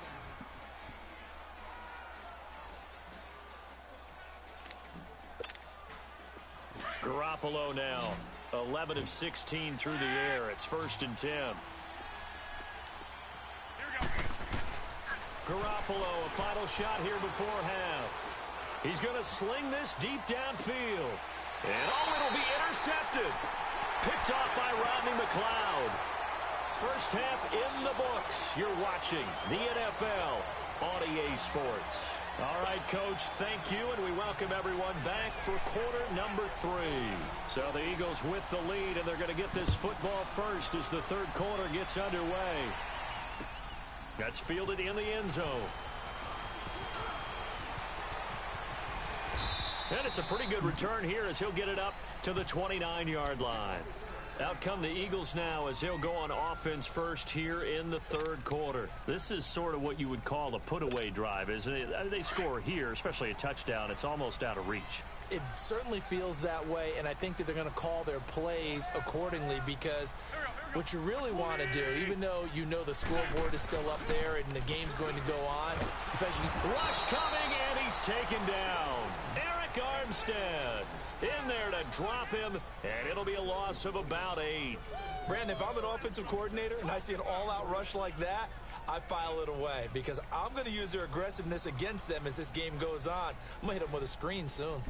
Garoppolo now, 11 of 16 through the air. It's 1st and 10. Garoppolo, a final shot here before half. He's going to sling this deep downfield. And it'll be intercepted. Picked off by Rodney McLeod. First half in the books. You're watching the NFL on EA Sports. All right, Coach, thank you, and we welcome everyone back for quarter number 3. So the Eagles with the lead, and they're going to get this football first as the third quarter gets underway. That's fielded in the end zone. And it's a pretty good return here as he'll get it up to the 29-yard line. Out come the Eagles now as they'll go on offense first here in the third quarter. This is sort of what you would call a put-away drive, isn't it? They score here, especially a touchdown. It's almost out of reach. It certainly feels that way, and I think that they're going to call their plays accordingly because what you really want to do, even though you know the scoreboard is still up there and the game's going to go on. In fact, rush coming, and he's taken down. Eric Armstead in there to drop him, and it'll be a loss of about 8. Brandon, if I'm an offensive coordinator and I see an all-out rush like that, I file it away because I'm going to use their aggressiveness against them as this game goes on. I'm going to hit them with a screen soon.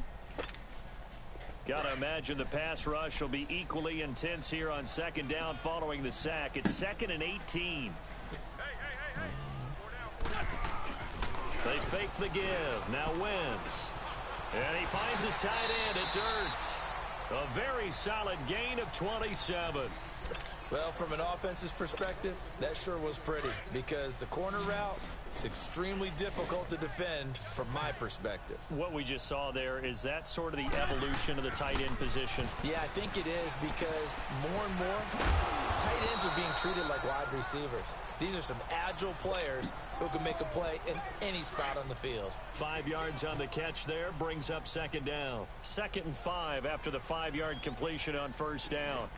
Got to imagine the pass rush will be equally intense here on second down following the sack. It's 2nd and 18. They fake the give. Now Wentz. And he finds his tight end. It's Ertz. A very solid gain of 27. Well, from an offensive perspective, that sure was pretty because the corner route is extremely difficult to defend from my perspective. What we just saw there, is that sort of the evolution of the tight end position? Yeah, I think it is because more and more tight ends are being treated like wide receivers. These are some agile players who can make a play in any spot on the field. 5 yards on the catch there brings up second down. 2nd and 5 after the 5-yard completion on first down.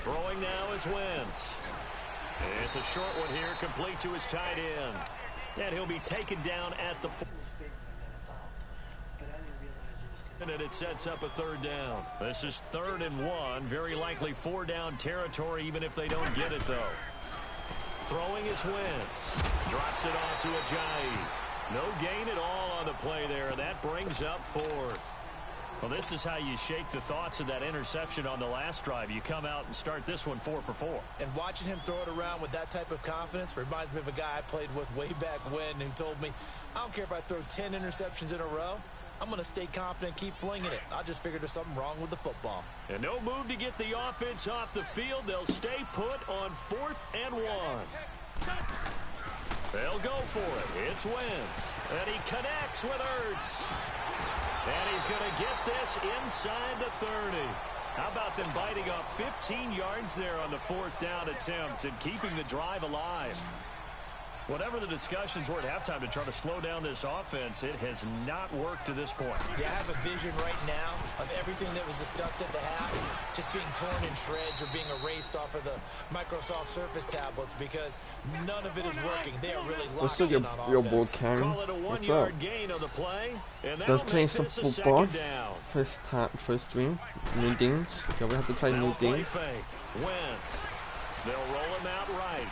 Throwing now is Wentz. It's a short one here, complete to his tight end. And he'll be taken down at the 4. And it sets up a third down. This is 3rd and 1. Very likely 4-down territory, even if they don't get it, though. Throwing is Wentz. Drops it off to Ajayi. No gain at all on the play there. That brings up 4th. Well, this is how you shake the thoughts of that interception on the last drive. You come out and start this one 4 for 4. And watching him throw it around with that type of confidence reminds me of a guy I played with way back when who told me, I don't care if I throw 10 interceptions in a row. I'm going to stay confident, keep flinging it. I just figured there's something wrong with the football. And no move to get the offense off the field. They'll stay put on 4th and 1. They'll go for it. It's Wentz. And he connects with Ertz. And he's going to get this inside the 30. How about them biting off 15 yards there on the 4th down attempt and keeping the drive alive? Whatever the discussions were at halftime to try to slow down this offense, it has not worked to this point. Yeah, I have a vision right now of everything that was discussed at the half just being torn in shreds or being erased off of the Microsoft Surface tablets because none of it is working. They are really locked in on your ball offense. Karen. Call it a What's up? one-yard gain on the play, and Does that'll playing make some this a football? second down. First stream, new things. Yeah, we have to try Now new a play things. fake. Wentz. They'll roll him out right.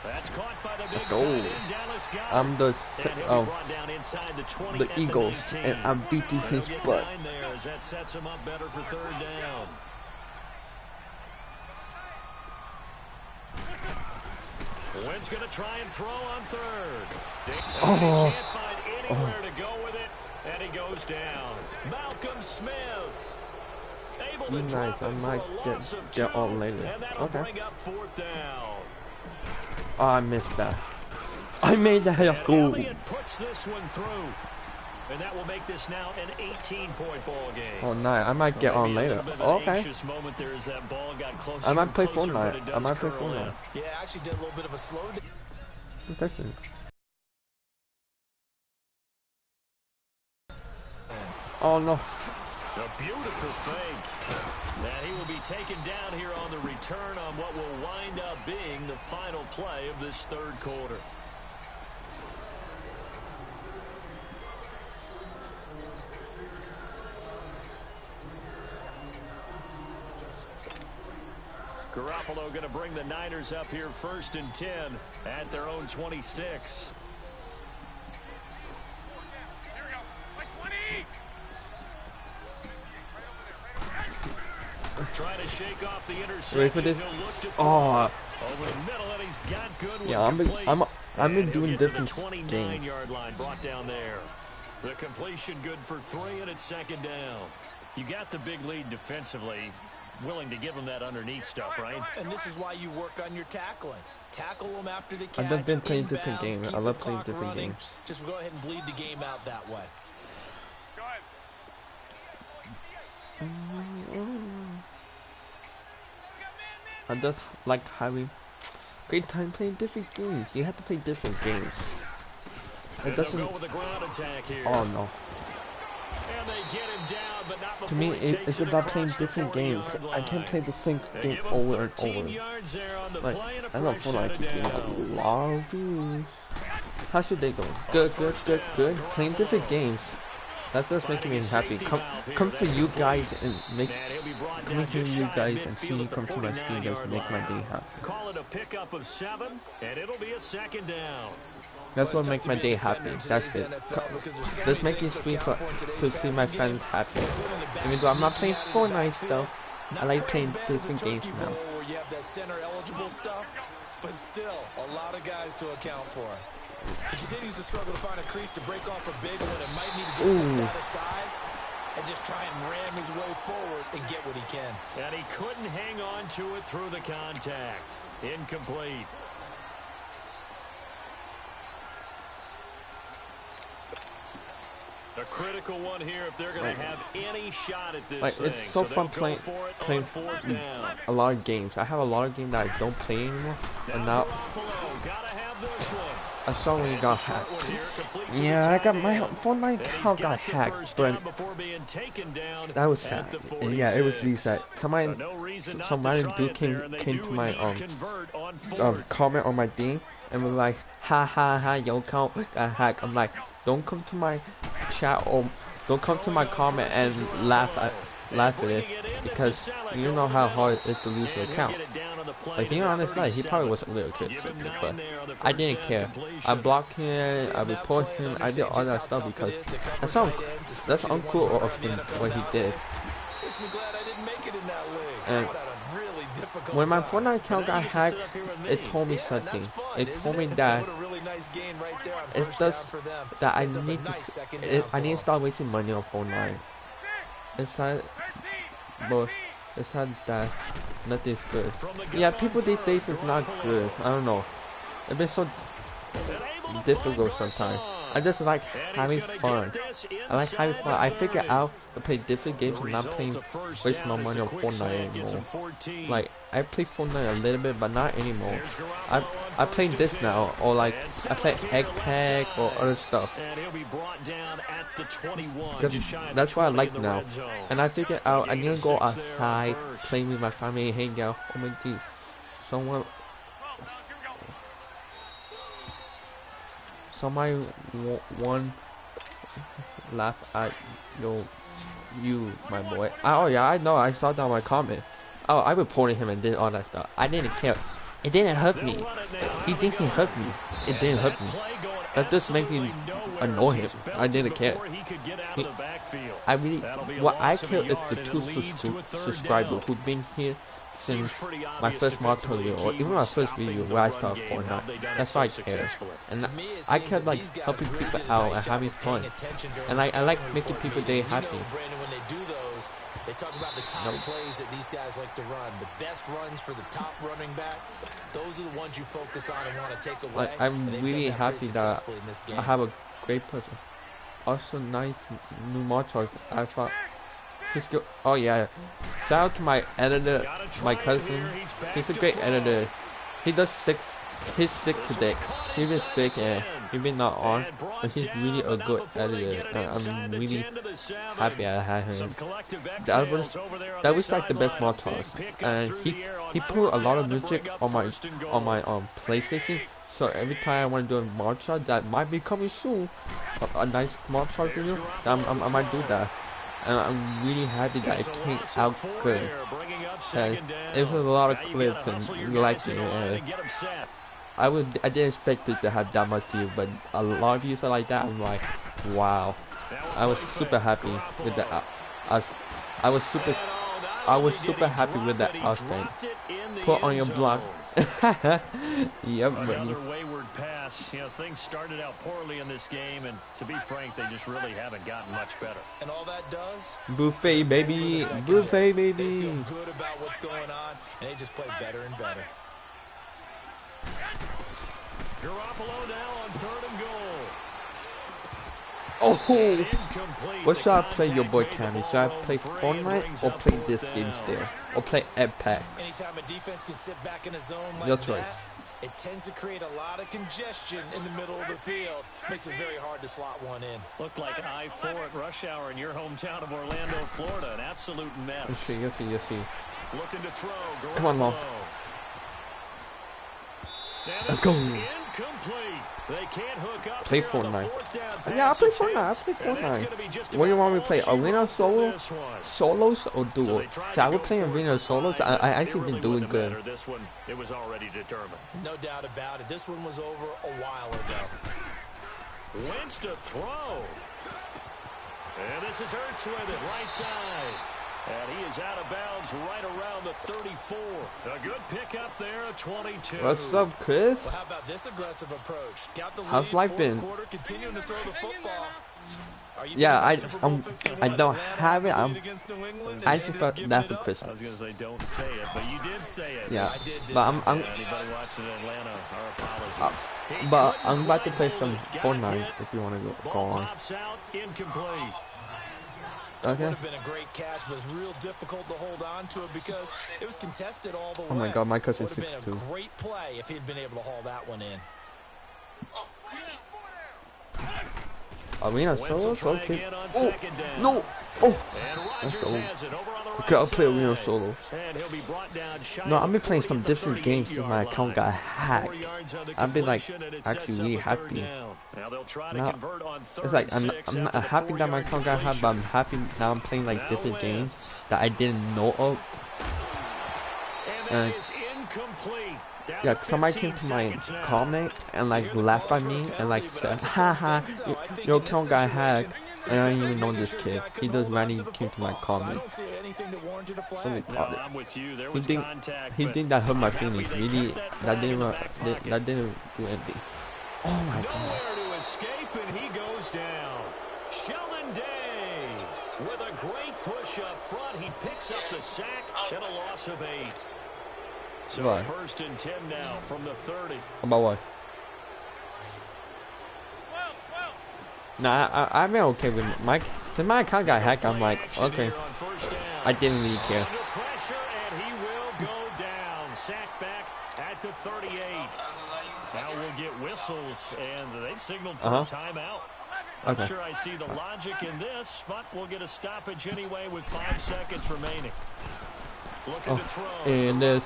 That's caught by the big Let's go. tight end, Dallas Goedert. I'm the And he'll be brought down inside the 20 the at Eagles, the 19. and I'm beating And he'll his get butt. 9 there as that sets him up better for third down. Wentz going to try and throw on third. He can't find anywhere to go with it, and he goes down. Malcolm Smith. Able to drop I it might for a loss of get 2, on later. and that'll Okay. bring up fourth down. Oh, I missed that. I made the And half goal. Elliott puts this one through. And that will make this now an 18-point ball game. Oh, nice. I might get on later. Okay. Moment there as that ball got closer I might and play closer, but Fortnite. it I does might play curl in. Fortnite. Yeah, I actually did a little bit of a slow down. Protection. Oh no. A beautiful fake. And he will be taken down here on the return on what will wind up being the final play of this third quarter. Garoppolo going to bring the Niners up here 1st and 10 at their own 26. Here we go. Like 20. Trying to shake off the interception. Ready for this? He'll look to throw Oh, over the middle, and he's got good. yeah. I've been And he'll doing get to different the 29-yard line, brought down there. The completion good for 3, and it's 2nd down. You got the big lead defensively. Willing to give him that underneath stuff, right? And this is why you work on your tackling. Tackle them after the catch. I've just been playing different inbounds, games. keep I the love playing clock different running. games. Just go ahead and bleed the game out that way. Go ahead. I just like having great time playing different games. You have to play different games. It And they'll doesn't. go with the ground attack here. Oh no. And they get him down, but not To me, before he takes it's it about across playing the different games. 40-yard I can't line. play the same They game give him over and 13 over. yards there on the Like, play and a I know fresh for set like of getting downs. a lot of views. How should they go? Good, good, good, good. Playing different games. That's just making me happy. Come for you guys and make. And he'll be brought Coming down to just you shy of guys and midfield seeing you at the come to my screen does 49-yard make my line. day happy. Call it a pickup of 7, and it'll be a 2nd down. That's what makes my day happy. That's it. Just making screen to see my friends happy. Even though I'm not playing Fortnite stuff, I like playing different games now. Where you have that center eligible stuff, but still a lot of guys to account for. He continues to struggle to find a crease to break off a big one and might need to just put that aside and just try and ram his way forward and get what he can. And he couldn't hang on to it through the contact. Incomplete. A critical one here if they're going to have any shot at this Like, thing. it's so fun they'll playing go for it playing on 4th down. a lot of games. I have a lot of games that I don't play anymore, and now Garoppolo, gotta have this one. I saw when you got It's a short hacked. one here, complete to the Yeah, I got tight my end. Fortnite And he's account got the hacked, first but down before being taken down that was at sad. the Yeah, it was 46. reset. Somebody, No reason not some to random try dude it there, and they came do to my indeed convert on 4th. comment on my thing and was like, ha ha ha, your account got hacked. I'm like, don't come to my chat or don't come to my comment and laugh at it, because you know how hard it is to lose your account. Like, being honest, he probably was a little kid stupid, but I didn't care. I blocked him, I reported him, I did all that stuff because that's uncool of him what he did. Makes me glad I didn't make it in that league. And What a really difficult when my time. Fortnite account got hacked, it told me Yeah, something. that's fun, It isn't told me it? that What a really nice gain right there on it's first just down for them. that I Picks up a need nice second to down I need to for start wasting money on Fortnite. It's not, but it's not that nothing's good. Yeah, people these days is not good. I don't know. It's been so difficult sometimes. I just like having fun. I like having fun. I figure out to play different games and not playing waste my money on Fortnite anymore. Like I play Fortnite a little bit, but not anymore. I play this now, or like I play Egg Pack or other stuff. That's what I like now. And I figure out I need to go outside, play with my family, hang out. Oh my geez, someone. Somebody one laugh at you, my boy. Oh yeah, I know. I saw that on my comment. Oh, I reported him and did all that stuff. I didn't care. It didn't hurt me. He thinks he hurt me. It didn't hurt me. That just makes me annoy him. I didn't care. I really, what I care is the 2 subscribers who've been here since my first Marco video, or even my first video where I started Fortnite. That's why I care. And I care like helping people out and having fun. And I like making people day happy. They talk about the top plays that these guys like to run. The best runs for the top running back. Those are the ones you focus on and want to take away. Like, I'm really happy that I have a great person. Also, nice new mod choice. I thought. Oh yeah. Shout out to my editor, my cousin. He's a great editor. He does he's sick today. He's been sick and he's been not on, but he's really a good editor. I'm really happy I had him. That was like the best mod toss. And he put a lot of music on my PlayStation. So every time I want to do a mod shot that might be coming soon, a nice mod shot video, I might do that. And I'm really happy that it came out good. It was a lot of clips and you liked it. I didn't expect it to have that much views, but a lot of views are like that. I'm like, wow. I was super happy with that. I was super happy with that outstanding. Put on your blog. Yep, buddy. Another wayward pass. You know, things started out poorly in this game, and to be frank, they just really haven't gotten much better. And all that does? Buffet, baby. Buffet, baby. They feel good about what's going on, and they just play better and better. Garoppolo now on 3rd and goal. Oh! What should I play, your boy Cammy? Should I play Fortnite or play this game still? Or play Epic? Anytime a defense can sit back in a zone like Your choice. It tends to create a lot of congestion in the middle of the field. Makes it very hard to slot one in. Looked like I-4 at rush hour in your hometown of Orlando, Florida. An absolute mess. Let's see. Looking to throw. Come on, Mom. Let's go. They can't hook up. Play Fortnite. Yeah, I'll play Fortnite. What do you want me to play? Arena solo? Solos or duo? So I would play Arena solos. I actually been doing good. This one, it was already determined. No doubt about it. This one was over a while ago. Wentz to throw. And this is Hurts with it, right side. And he is out of bounds right around the 34. A good pickup there at 22. What's up, Chris? Well, how about this aggressive approach? Got the lead, how's life been? Quarter, continuing to throw the football. Yeah, I don't have it. I just got that for Christmas. I was gonna say don't say it, but you did say it. Yeah, I did. but I'm Anybody watching Atlanta, our apologies. but I'm about to play some Fortnite if you want to go on. Pops out, incomplete. Okay. Would have been a great catch, but it's real difficult to hold on to it because it was contested all the way. Oh my God, my cousin's Would have 6'2". been a great play if he'd been able to haul that one in. Arena solos? Okay. Oh, no! Oh! Let's go. Okay, I'll play Arena solos. No, I've been playing some different games since my account got hacked. I've been like actually really happy. Now, it's like I'm not happy that my account got hacked, but I'm happy now I'm playing like different games that I didn't know of. And yeah, somebody came to my comment and like laughed at me and like said, haha, your account got hacked. And I didn't even know this kid. He just randomly came to my comment. So retarded. He think that hurt my feelings. Really, that didn't do anything. Oh my God. Nowhere to escape, and he goes down. Sheldon Day with a great push up front. He picks up the sack and a loss of 8. So what? 1st and 10 now from the 30. About what? Nah, I'm okay with my. Since my account got hacked, I'm like, okay. I didn't really care. Under pressure, and he will go down. Sacked back at the 38. Now we'll get whistles, and they've signaled for a timeout. I'm sure I see the logic in this, but we'll get a stoppage anyway with 5 seconds remaining. Looking to throw. And this.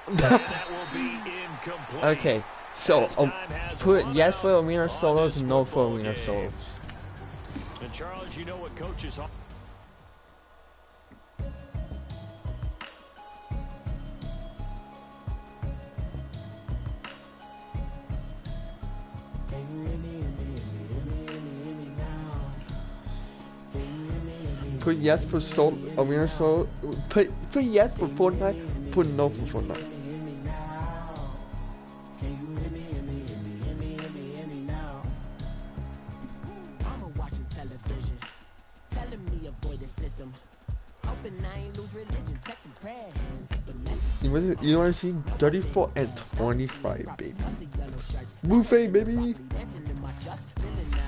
And that will be incomplete. Okay, so put yes for arena solos, no for arena solos. And Charles, you know what coaches are. Put yes for arena solo. Put yes for Fortnite. Put no for Fortnite. You want to see 34 and 25, baby. Buffet, baby.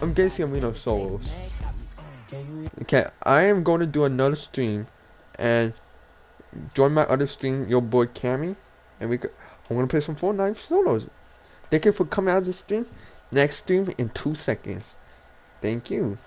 I'm guessing arena solos. Okay, I am going to do another stream, and join my other stream, your boy Cammy, and I'm gonna play some Fortnite solos. Thank you for coming out of the stream. Next stream in 2 seconds. Thank you.